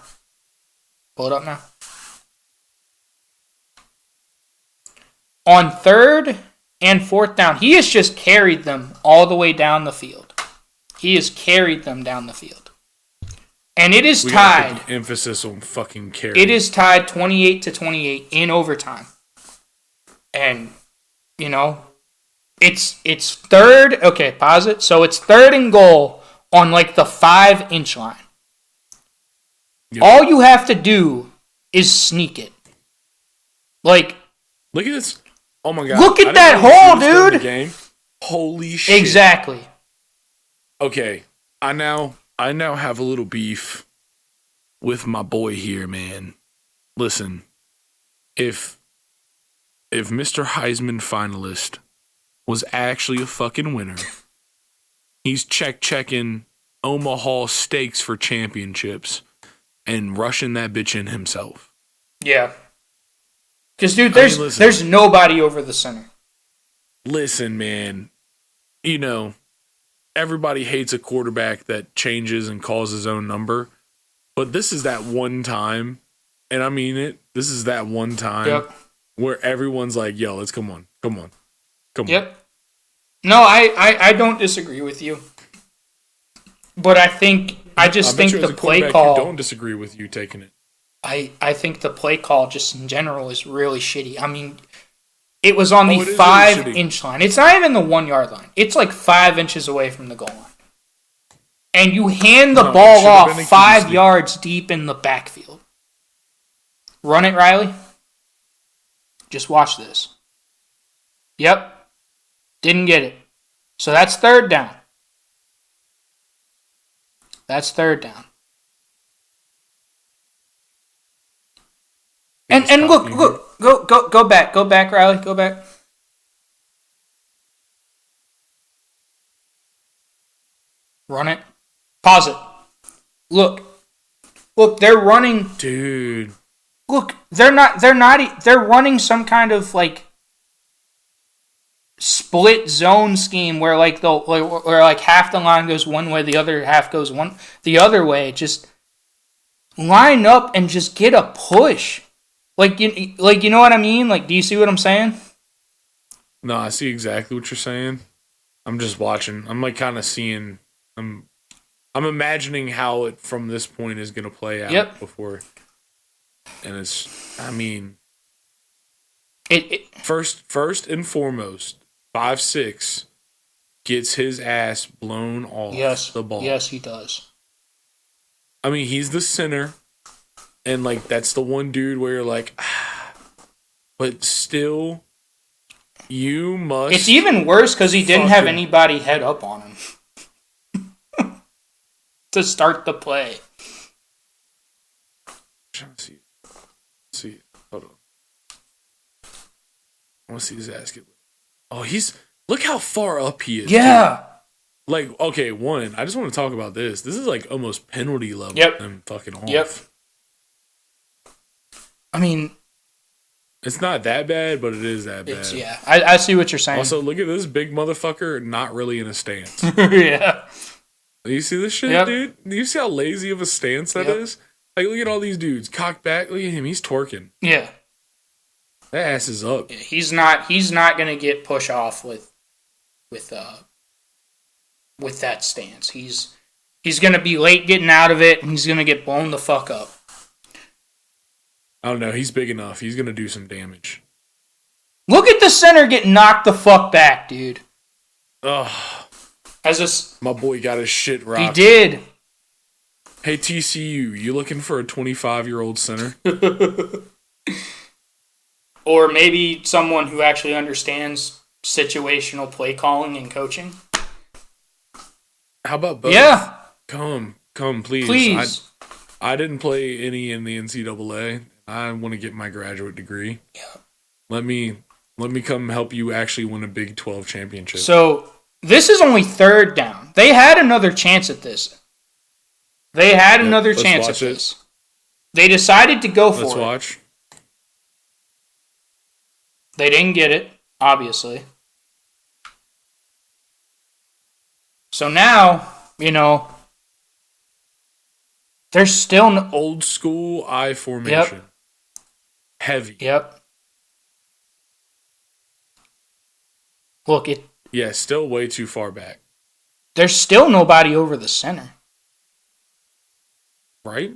S4: On 3rd and 4th down, he has just carried them all the way down the field. He has carried them down the field. And it is tied.
S1: Emphasis on fucking carry.
S4: It is tied 28-28 in overtime. And, it's third. Okay, pause it. So it's 3rd and goal on the 5-inch line. Yep. All you have to do is sneak it.
S1: Look at this. Oh my god.
S4: Look at that hole, dude.
S1: Game. Holy shit.
S4: Exactly.
S1: Okay. I now have a little beef with my boy here, man. Listen. If Mr. Heisman finalist was actually a fucking winner, he's checking Omaha Steaks for championships and rushing that bitch in himself.
S4: Yeah. Because, dude, there's nobody over the center.
S1: Listen, man. Everybody hates a quarterback that changes and calls his own number. But this is that one time, and I mean it, this is that one time where everyone's like, yo, let's come on.
S4: Yep. No, I don't disagree with you. But I think the play call.
S1: Don't disagree with you taking it.
S4: I think the play call just in general is really shitty. I mean, it was on the 5-inch line. It's not even the 1-yard line. It's 5 inches away from the goal line. And you hand the ball off 5 yards deep in the backfield. Run it, Riley. Just watch this. Yep. Didn't get it. So that's 3rd down. And look, go back, Riley, go back. Run it. Pause it. Look, they're running.
S1: Dude.
S4: Look, they're running some kind of split zone scheme where where half the line goes one way, the other half goes the other way. Just line up and just get a push. Like you know what I mean? Like, do you see what I'm saying?
S1: No, I see exactly what you're saying. I'm just watching. I'm like kind of seeing. I'm imagining how it from this point is going to play out before. And it's, I mean, first and foremost, 5'6" gets his ass blown off the ball.
S4: Yes, he does.
S1: I mean, he's the center, and like that's the one dude where you're like, but still, you must.
S4: It's even worse because he didn't have anybody head up on him to start the play.
S1: I'm trying to see. Hold on. I want to see his ass get. Oh, look how far up he is.
S4: Yeah.
S1: Dude. Like, okay, one, I just want to talk about this. This is like almost penalty level.
S4: Yep.
S1: I'm fucking off.
S4: Yep. I mean,
S1: it's not that bad, but it is that bad.
S4: Yeah, I see what you're saying.
S1: Also, look at this big motherfucker not really in a stance.
S4: Yeah.
S1: You see this shit, dude? Do you see how lazy of a stance that is? Like, look at all these dudes. Cocked back. Look at him. He's twerking.
S4: Yeah.
S1: That ass is up.
S4: Yeah, he's not going to get push off with that stance. He's going to be late getting out of it, and he's going to get blown the fuck up.
S1: I don't know. He's big enough. He's going to do some damage.
S4: Look at the center get knocked the fuck back, dude.
S1: Ugh. My boy got his shit rocked.
S4: He did.
S1: Hey, TCU, you looking for a 25-year-old center?
S4: Or maybe someone who actually understands situational play calling and coaching?
S1: How about both?
S4: Yeah.
S1: Come, please.
S4: Please.
S1: I didn't play any in the NCAA. I want to get my graduate degree.
S4: Yeah.
S1: Let me come help you actually win a Big 12 championship.
S4: So, this is only third down. They had another chance at this. They decided to go for it.
S1: Let's watch.
S4: They didn't get it, obviously. So now, there's still no...
S1: Old school I formation.
S4: Yep.
S1: Heavy.
S4: Yep. Look,
S1: Yeah, still way too far back.
S4: There's still nobody over the center.
S1: Right?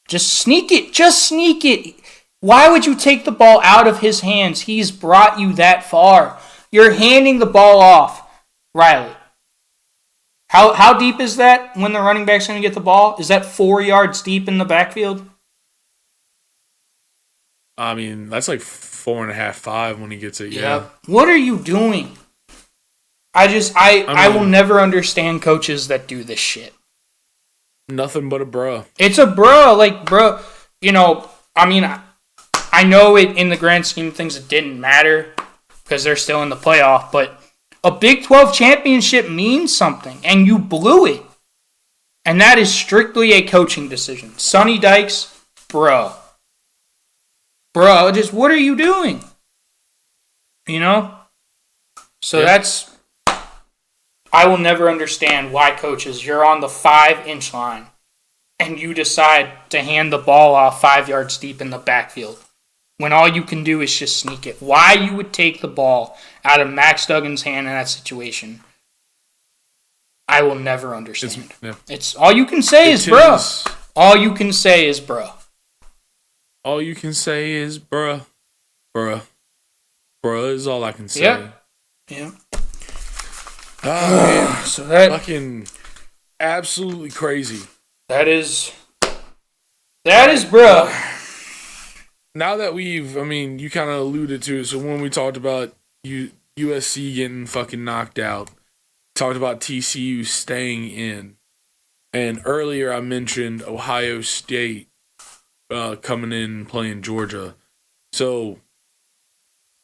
S4: Just sneak it. Just sneak it. Why would you take the ball out of his hands? He's brought you that far. You're handing the ball off. Riley. How deep is that when the running back's going to get the ball? Is that 4 yards deep in the backfield?
S1: I mean, that's like 4.5, 5 when he gets it. Yeah.
S4: What are you doing? I will never understand coaches that do this shit.
S1: Nothing but a bruh.
S4: It's a bruh. Like, bruh, I know it in the grand scheme of things it didn't matter because they're still in the playoff, but a Big 12 championship means something, and you blew it. And that is strictly a coaching decision. Sonny Dykes, bruh. Bruh, just what are you doing? So that's... I will never understand why coaches, you're on the 5-inch line, and you decide to hand the ball off 5 yards deep in the backfield when all you can do is just sneak it. Why you would take the ball out of Max Duggan's hand in that situation, I will never understand. It's all you can say is bruh. All you can say is bruh.
S1: All you can say is bruh. Bruh. Bruh is all I can say.
S4: Yeah.
S1: Oh, man.
S4: So that
S1: fucking absolutely crazy.
S4: That is bruh.
S1: Now that you kind of alluded to it. So when we talked about USC getting fucking knocked out, talked about TCU staying in, and earlier I mentioned Ohio State coming in and playing Georgia. So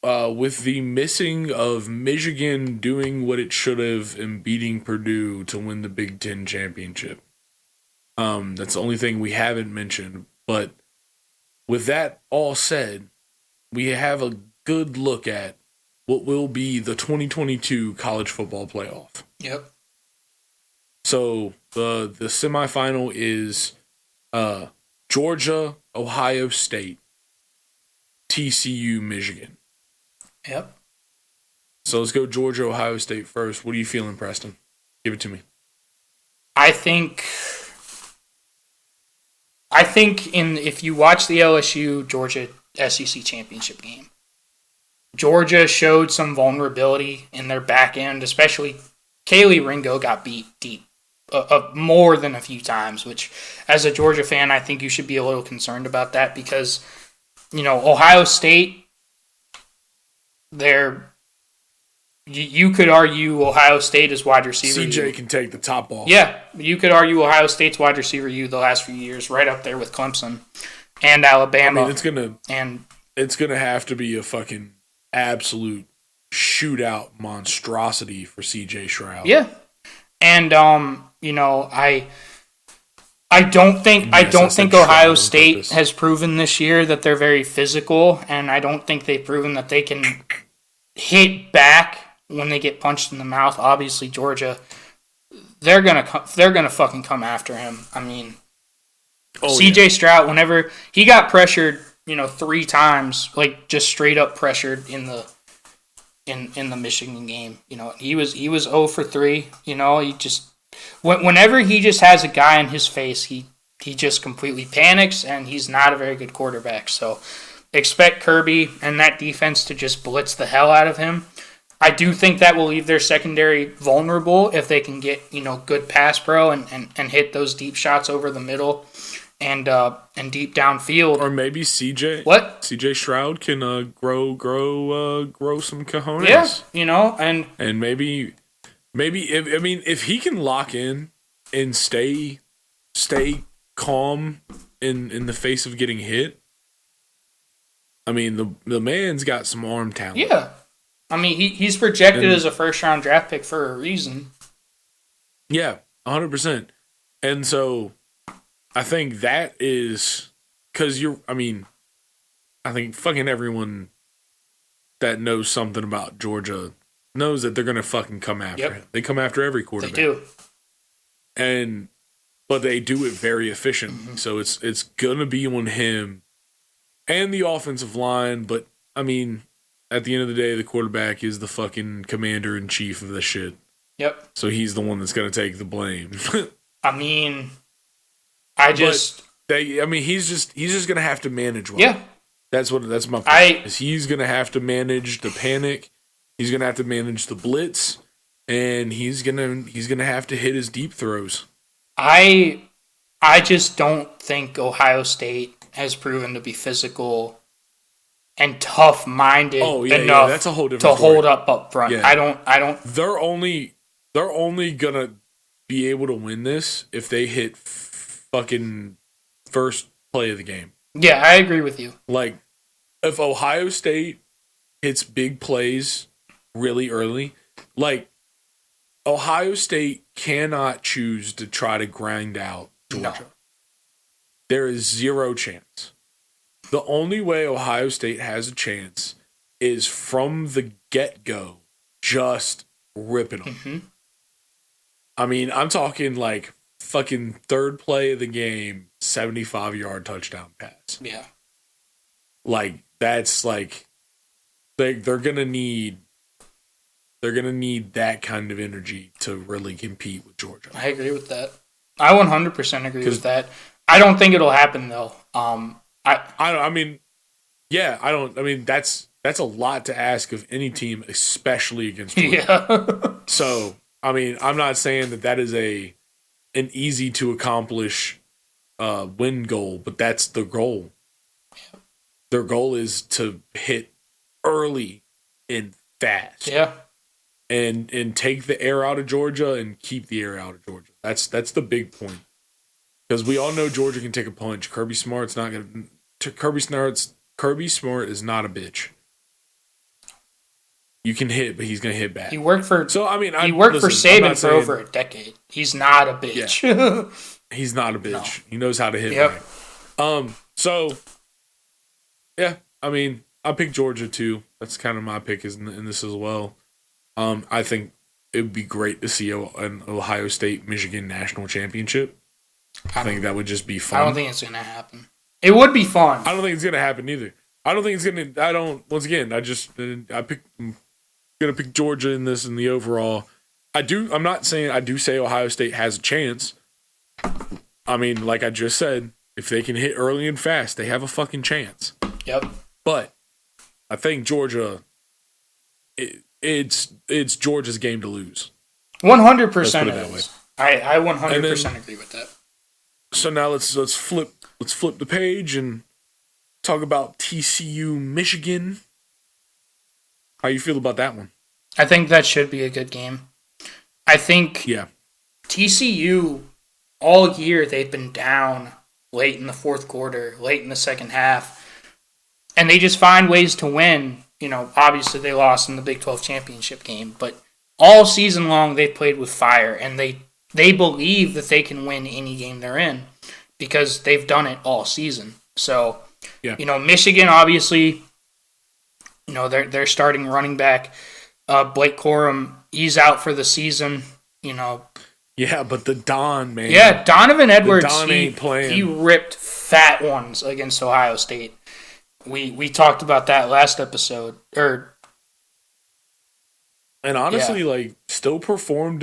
S1: with the missing of Michigan doing what it should have and beating Purdue to win the Big Ten championship, that's the only thing we haven't mentioned. But with that all said, we have a good look at what will be the 2022 college football playoff.
S4: Yep.
S1: So the semifinal is Georgia, Ohio State. TCU, Michigan.
S4: Yep.
S1: So let's go Georgia, Ohio State first. What are you feeling, Preston? Give it to me.
S4: I think if you watch the LSU Georgia SEC championship game, Georgia showed some vulnerability in their back end, especially Kaylee Ringo got beat deep more than a few times, which as a Georgia fan, I think you should be a little concerned about that because, Ohio State, you could argue Ohio State is wide receiver.
S1: CJ can take the top off.
S4: Yeah, you could argue Ohio State's wide receiver the last few years, right up there with Clemson and Alabama.
S1: I mean, it's gonna have to be a fucking absolute shootout monstrosity for CJ Stroud.
S4: Yeah, and I don't think Ohio State has proven this year that they're very physical, and I don't think they've proven that they can hit back when they get punched in the mouth. Obviously, Georgia, they're gonna fucking come after him. I mean, CJ Stroud, whenever he got pressured, 3 times, like just straight up pressured in the Michigan game. He was 0 for 3. He just whenever he just has a guy in his face, he just completely panics, and he's not a very good quarterback. So expect Kirby and that defense to just blitz the hell out of him. I do think that will leave their secondary vulnerable if they can get good pass pro and hit those deep shots over the middle and deep downfield.
S1: Or maybe CJ.
S4: What?
S1: CJ Stroud can grow some cojones.
S4: Yeah,
S1: and maybe if he can lock in and stay calm in the face of getting hit. I mean, the man's got some arm talent.
S4: Yeah. I mean, he's projected as a first-round draft pick for a reason.
S1: Yeah, 100%. And so I think that is because I think fucking everyone that knows something about Georgia knows that they're going to fucking come after him. They come after every quarterback.
S4: They do.
S1: But they do it very efficiently. Mm-hmm. So it's going to be on him and the offensive line. But, I mean, at the end of the day, the quarterback is the fucking commander-in-chief of the shit.
S4: Yep.
S1: So he's the one that's going to take the blame.
S4: I mean,
S1: he's just going to have to manage well.
S4: Yeah.
S1: That's my point. He's going to have to manage the panic. He's going to have to manage the blitz, and he's going to have to hit his deep throws.
S4: I just don't think Ohio State has proven to be physical and tough-minded enough
S1: that's a whole different
S4: to
S1: story.
S4: Hold up front.
S1: Yeah.
S4: I don't.
S1: They're only gonna be able to win this if they hit fucking first play of the game.
S4: Yeah, I agree with you.
S1: Like, if Ohio State hits big plays really early, like Ohio State cannot choose to try to grind out Georgia. No. There is zero chance. The only way Ohio State has a chance is from the get-go, just ripping them. Mm-hmm. I mean, I'm talking like fucking third play of the game, 75-yard touchdown pass.
S4: Yeah.
S1: Like, that's like, they're gonna need that kind of energy to really compete with Georgia.
S4: I agree with that. I 100% agree with that. I don't think it'll happen though.
S1: That's a lot to ask of any team, especially against Georgia.
S4: Yeah.
S1: So, I mean, I'm not saying that is an easy to accomplish win goal, but that's the goal. Their goal is to hit early and fast.
S4: Yeah.
S1: And take the air out of Georgia and keep the air out of Georgia. That's the big point. Because we all know Georgia can take a punch. Kirby Smart is not a bitch. You can hit, but he's gonna hit back.
S4: He worked for Saban for over a decade. He's not a bitch.
S1: Yeah. He's not a bitch. No. He knows how to hit back. So yeah, I mean, I picked Georgia too. That's kind of my pick in this as well. I think it would be great to see an Ohio State-Michigan national championship. I think that would just be fun.
S4: I don't think it's going to happen. It would be fun.
S1: I don't think it's going to happen either. I don't think it's gonna. I don't. Once again, I'm gonna pick Georgia in this in the overall. I'm not saying I do say Ohio State has a chance. I mean, like I just said, if they can hit early and fast, they have a fucking chance.
S4: Yep.
S1: But I think Georgia, it's Georgia's game to lose.
S4: 100% it is. I 100% agree with that.
S1: So now let's flip the page and talk about TCU Michigan. How you feel about that one?
S4: I think that should be a good game. I think TCU all year they've been down late in the fourth quarter, late in the second half, and they just find ways to win. You know, obviously they lost in the Big 12 championship game, but all season long they played with fire, and they believe that they can win any game they're in because they've done it all season. So, you know, Michigan obviously, you know, they're starting running back Blake Corum. He's out for the season. You know.
S1: Yeah, but the Don, man.
S4: Yeah, Donovan Edwards.
S1: Ain't playing.
S4: He ripped fat ones against Ohio State. We talked about that last episode.
S1: And honestly, like, still performed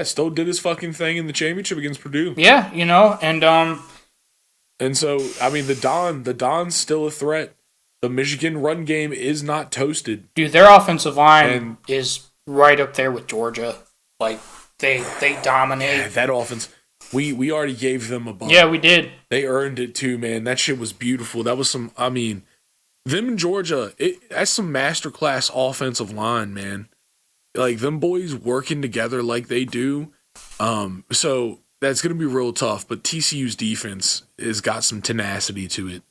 S1: still did his fucking thing in the championship against Purdue.
S4: Yeah, you know,
S1: and so I mean the Don's still a threat. The Michigan run game is not toasted.
S4: Dude, their offensive line is right up there with Georgia. Like they dominate.
S1: Yeah, that offense. We already gave them a bump.
S4: Yeah, we did.
S1: They earned it too, man. That shit was beautiful. That was them in Georgia, that's some masterclass offensive line, man. Like, them boys working together like they do. So that's going to be real tough, but TCU's defense has got some tenacity to it.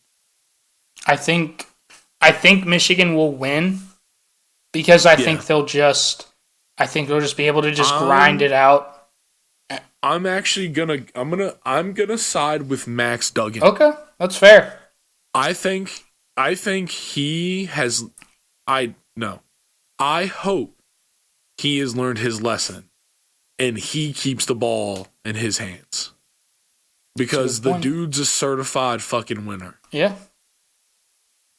S4: I think Michigan will win because I think they'll just be able to just grind it out.
S1: I'm actually gonna side with Max Duggan.
S4: Okay, that's fair.
S1: I think he has. I hope he has learned his lesson, and he keeps the ball in his hands because the dude's a certified fucking winner.
S4: Yeah.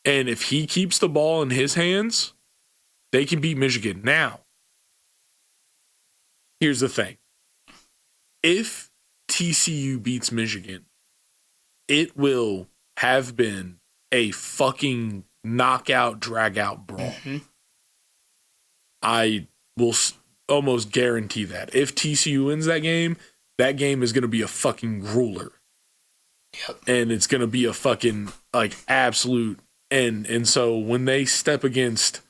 S1: And if he keeps the ball in his hands, they can beat Michigan. Now, here's the thing. If TCU beats Michigan, it will have been a fucking knockout, drag-out brawl. Mm-hmm. I will almost guarantee that. If TCU wins that game is going to be a fucking ruler.
S4: Yep.
S1: And it's going to be a fucking, like, absolute end. And so when they step against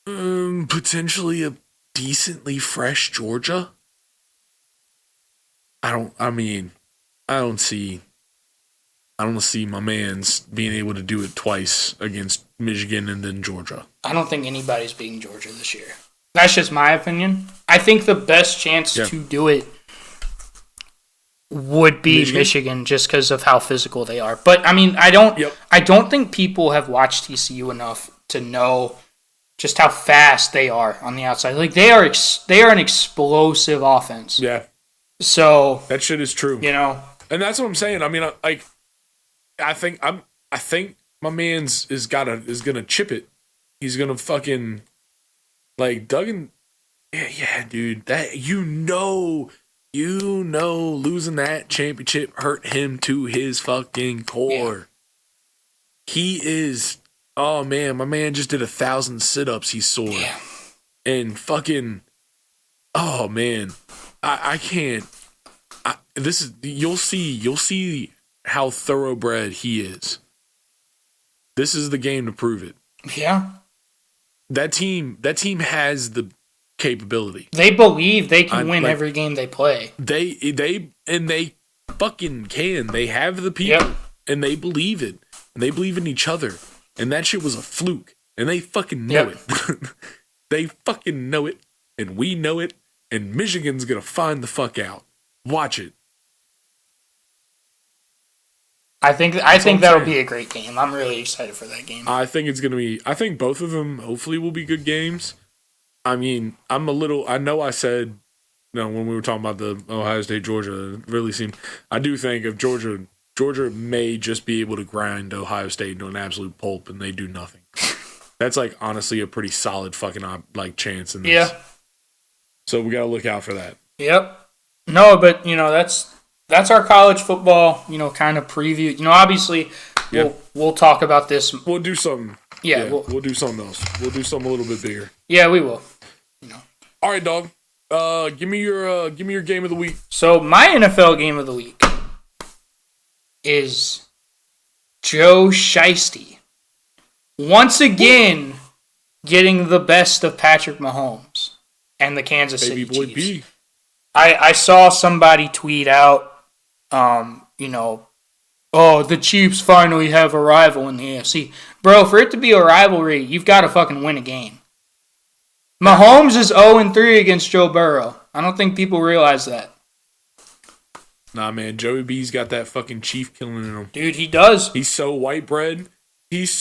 S1: potentially a decently fresh Georgia, I don't see my man's being able to do it twice against Michigan and then Georgia.
S4: I don't think anybody's beating Georgia this year. That's just my opinion. I think the best chance to do it would be Michigan just because of how physical they are. But I mean, I don't think people have watched TCU enough to know just how fast they are on the outside. Like they are an explosive offense.
S1: Yeah.
S4: So
S1: that shit is true.
S4: You know.
S1: And that's what I'm saying. I mean, I think my man's is gonna chip it. He's gonna fucking like Duggan. Yeah, dude. That you know, losing that championship hurt him to his fucking core. Yeah. He is. Oh man, my man just did 1,000 sit-ups. He's sore. Yeah. And fucking. Oh man, I can't. You'll see how thoroughbred he is. This is the game to prove it.
S4: Yeah.
S1: That team has the capability.
S4: They believe they can win every game they play.
S1: They fucking can. They have the people and they believe it. And they believe in each other. And that shit was a fluke. And they fucking know it. They fucking know it. And we know it. And Michigan's gonna find the fuck out. Watch it.
S4: I think that'll be a great game. I'm really excited for that game.
S1: I think both of them hopefully will be good games. I mean, I know I said, when we were talking about the Ohio State Georgia, it really seemed, I do think if Georgia Georgia may just be able to grind Ohio State into an absolute pulp, and they do nothing. That's like honestly a pretty solid fucking chance in this.
S4: Yeah.
S1: So we got to look out for that.
S4: Yep. No, but that's our college football, kind of preview. Obviously we'll talk about this.
S1: We'll do something.
S4: Yeah,
S1: we'll do something else. We'll do something a little bit bigger.
S4: Yeah, we will.
S1: All right, dog. Give me your game of the week.
S4: So my NFL game of the week is Joe Shiesty. Once again, getting the best of Patrick Mahomes and the Kansas City
S1: Baby boy
S4: Chiefs.
S1: B.
S4: I saw somebody tweet out, oh, the Chiefs finally have a rival in the AFC. Bro, for it to be a rivalry, you've got to fucking win a game. Mahomes is 0-3 against Joe Burrow. I don't think people realize that.
S1: Nah, man. Joey B's got that fucking Chief killing in him.
S4: Dude, he does.
S1: He's so white bread. It's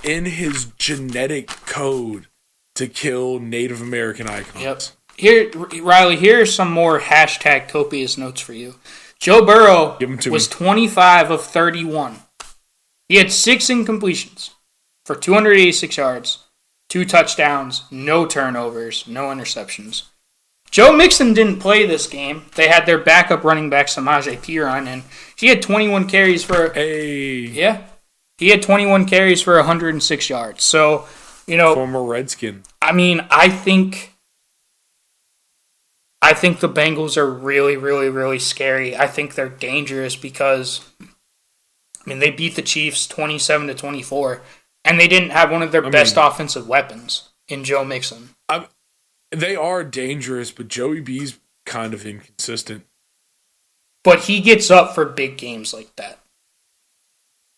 S1: in his genetic code to kill Native American icons.
S4: Yep. Here, Riley, here are some more hashtag copious notes for you. Joe Burrow was 25 of 31. He had 6 incompletions for 286 yards, 2 touchdowns, no turnovers, no interceptions. Joe Mixon didn't play this game. They had their backup running back, Samaje Perine, and he had 21 carries for... He had 21 carries for 106 yards. So,
S1: Former Redskin.
S4: I mean, I think the Bengals are really, really, really scary. I think they're dangerous because, they beat the Chiefs 27-24, and they didn't have one of their best offensive weapons in Joe Mixon.
S1: They are dangerous, but Joey B's kind of inconsistent.
S4: But he gets up for big games like that.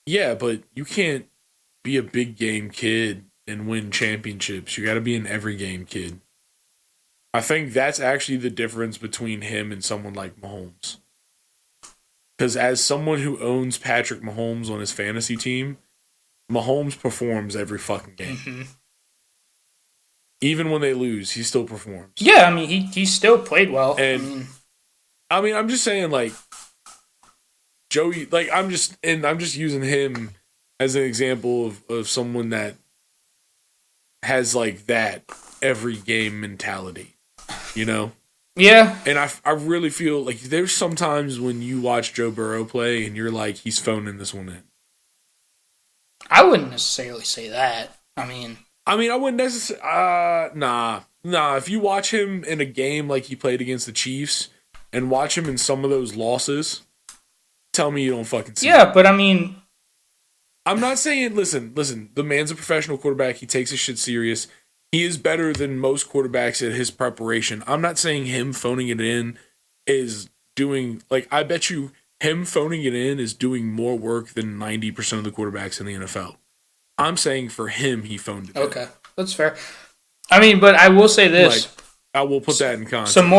S1: Yeah, but you can't be a big game kid and win championships. You got to be an every game kid. I think that's actually the difference between him and someone like Mahomes. Because as someone who owns Patrick Mahomes on his fantasy team, Mahomes performs every fucking game. Mm-hmm. Even when they lose, he still performs.
S4: Yeah, he still played well.
S1: And I'm just saying, like, Joey, like, I'm just using him as an example of someone that has like that every game mentality, Yeah. And I really feel like there's sometimes when you watch Joe Burrow play and you're like, he's phoning this one in.
S4: I wouldn't necessarily say that. I
S1: wouldn't necessarily. Nah. If you watch him in a game like he played against the Chiefs and watch him in some of those losses, tell me you don't fucking see it.
S4: But
S1: I'm not saying, listen, the man's a professional quarterback. He takes his shit serious. He is better than most quarterbacks at his preparation. I'm not saying him phoning it in is doing, like, I bet you him phoning it in is doing more work than 90% of the quarterbacks in the NFL. I'm saying for him, he phoned it in.
S4: Okay, that's fair. But I will say this.
S1: Like, I will put that in context.
S4: I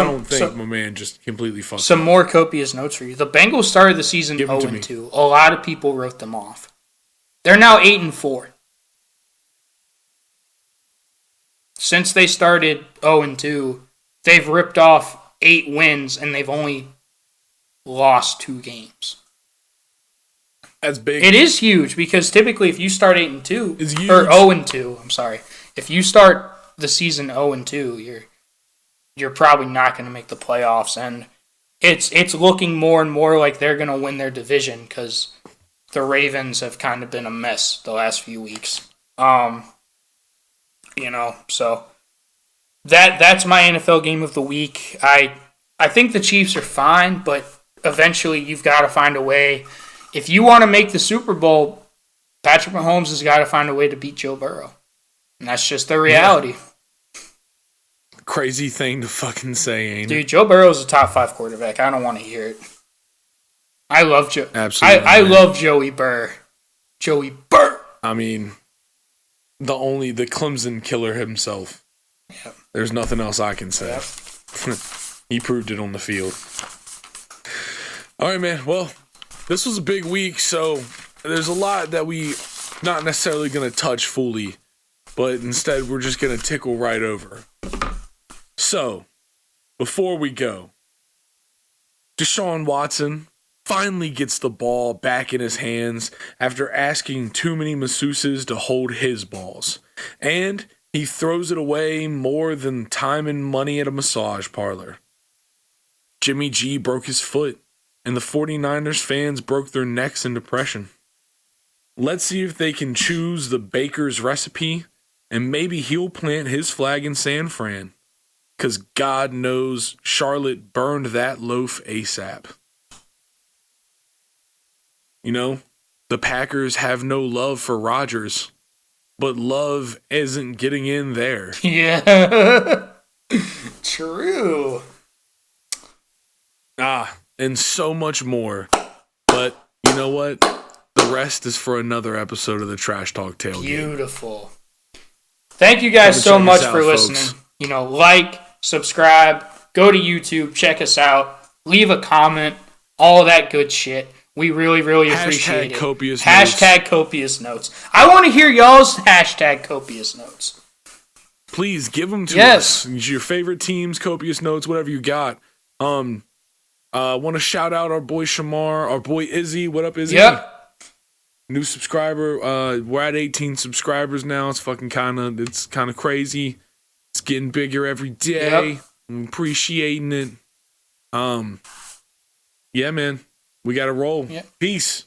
S1: don't think my man just completely fucked
S4: some more copious notes for you. The Bengals started the season 0-2. A lot of people wrote them off. They're now 8-4. Since they started 0-2, they've ripped off 8 wins and they've only lost 2 games.
S1: That's big.
S4: It is huge because typically if you start 8-2
S1: it's huge.
S4: Or 0-2, I'm sorry. If you start the season 0-2, you're probably not going to make the playoffs, and it's looking more and more like they're going to win their division because the Ravens have kind of been a mess the last few weeks. So that's my NFL game of the week. I think the Chiefs are fine, but eventually you've got to find a way. If you want to make the Super Bowl, Patrick Mahomes has got to find a way to beat Joe Burrow. And that's just the reality.
S1: Yeah. Crazy thing to fucking say, ain't it?
S4: Dude, Joe Burrow's a top 5 quarterback. I don't want to hear it. I love Joe.
S1: Absolutely.
S4: I love Joey Burr. Joey Burr.
S1: The Clemson killer himself.
S4: Yep.
S1: There's nothing else I can say. Yep. He proved it on the field. All right, man. Well, this was a big week, so there's a lot that we not necessarily going to touch fully, but instead we're just going to tickle right over. So, before we go, Deshaun Watson finally gets the ball back in his hands after asking too many masseuses to hold his balls. And he throws it away more than time and money at a massage parlor. Jimmy G broke his foot, and the 49ers fans broke their necks in depression. Let's see if they can choose the baker's recipe, and maybe he'll plant his flag in San Fran. Because God knows Charlotte burned that loaf ASAP. You know, the Packers have no love for Rodgers, but love isn't getting in there.
S4: Yeah. True.
S1: And so much more. But you know what? The rest is for another episode of the Trash Talk Tailgate.
S4: Beautiful. Thank you guys so much for listening. Folks. You know, like, subscribe, go to YouTube, check us out, leave a comment, all that good shit. We really, really appreciate it.
S1: Copious
S4: hashtag
S1: notes.
S4: Copious notes. I want to hear y'all's hashtag copious notes.
S1: Please give them to us. Your favorite teams, copious notes, whatever you got. Want to shout out our boy Shamar, our boy Izzy. What up, Izzy?
S4: Yep.
S1: New subscriber. We're at 18 subscribers now. It's kind of crazy. It's getting bigger every day. Yep. I'm appreciating it. Yeah, man. We got to roll.
S4: Yep.
S1: Peace.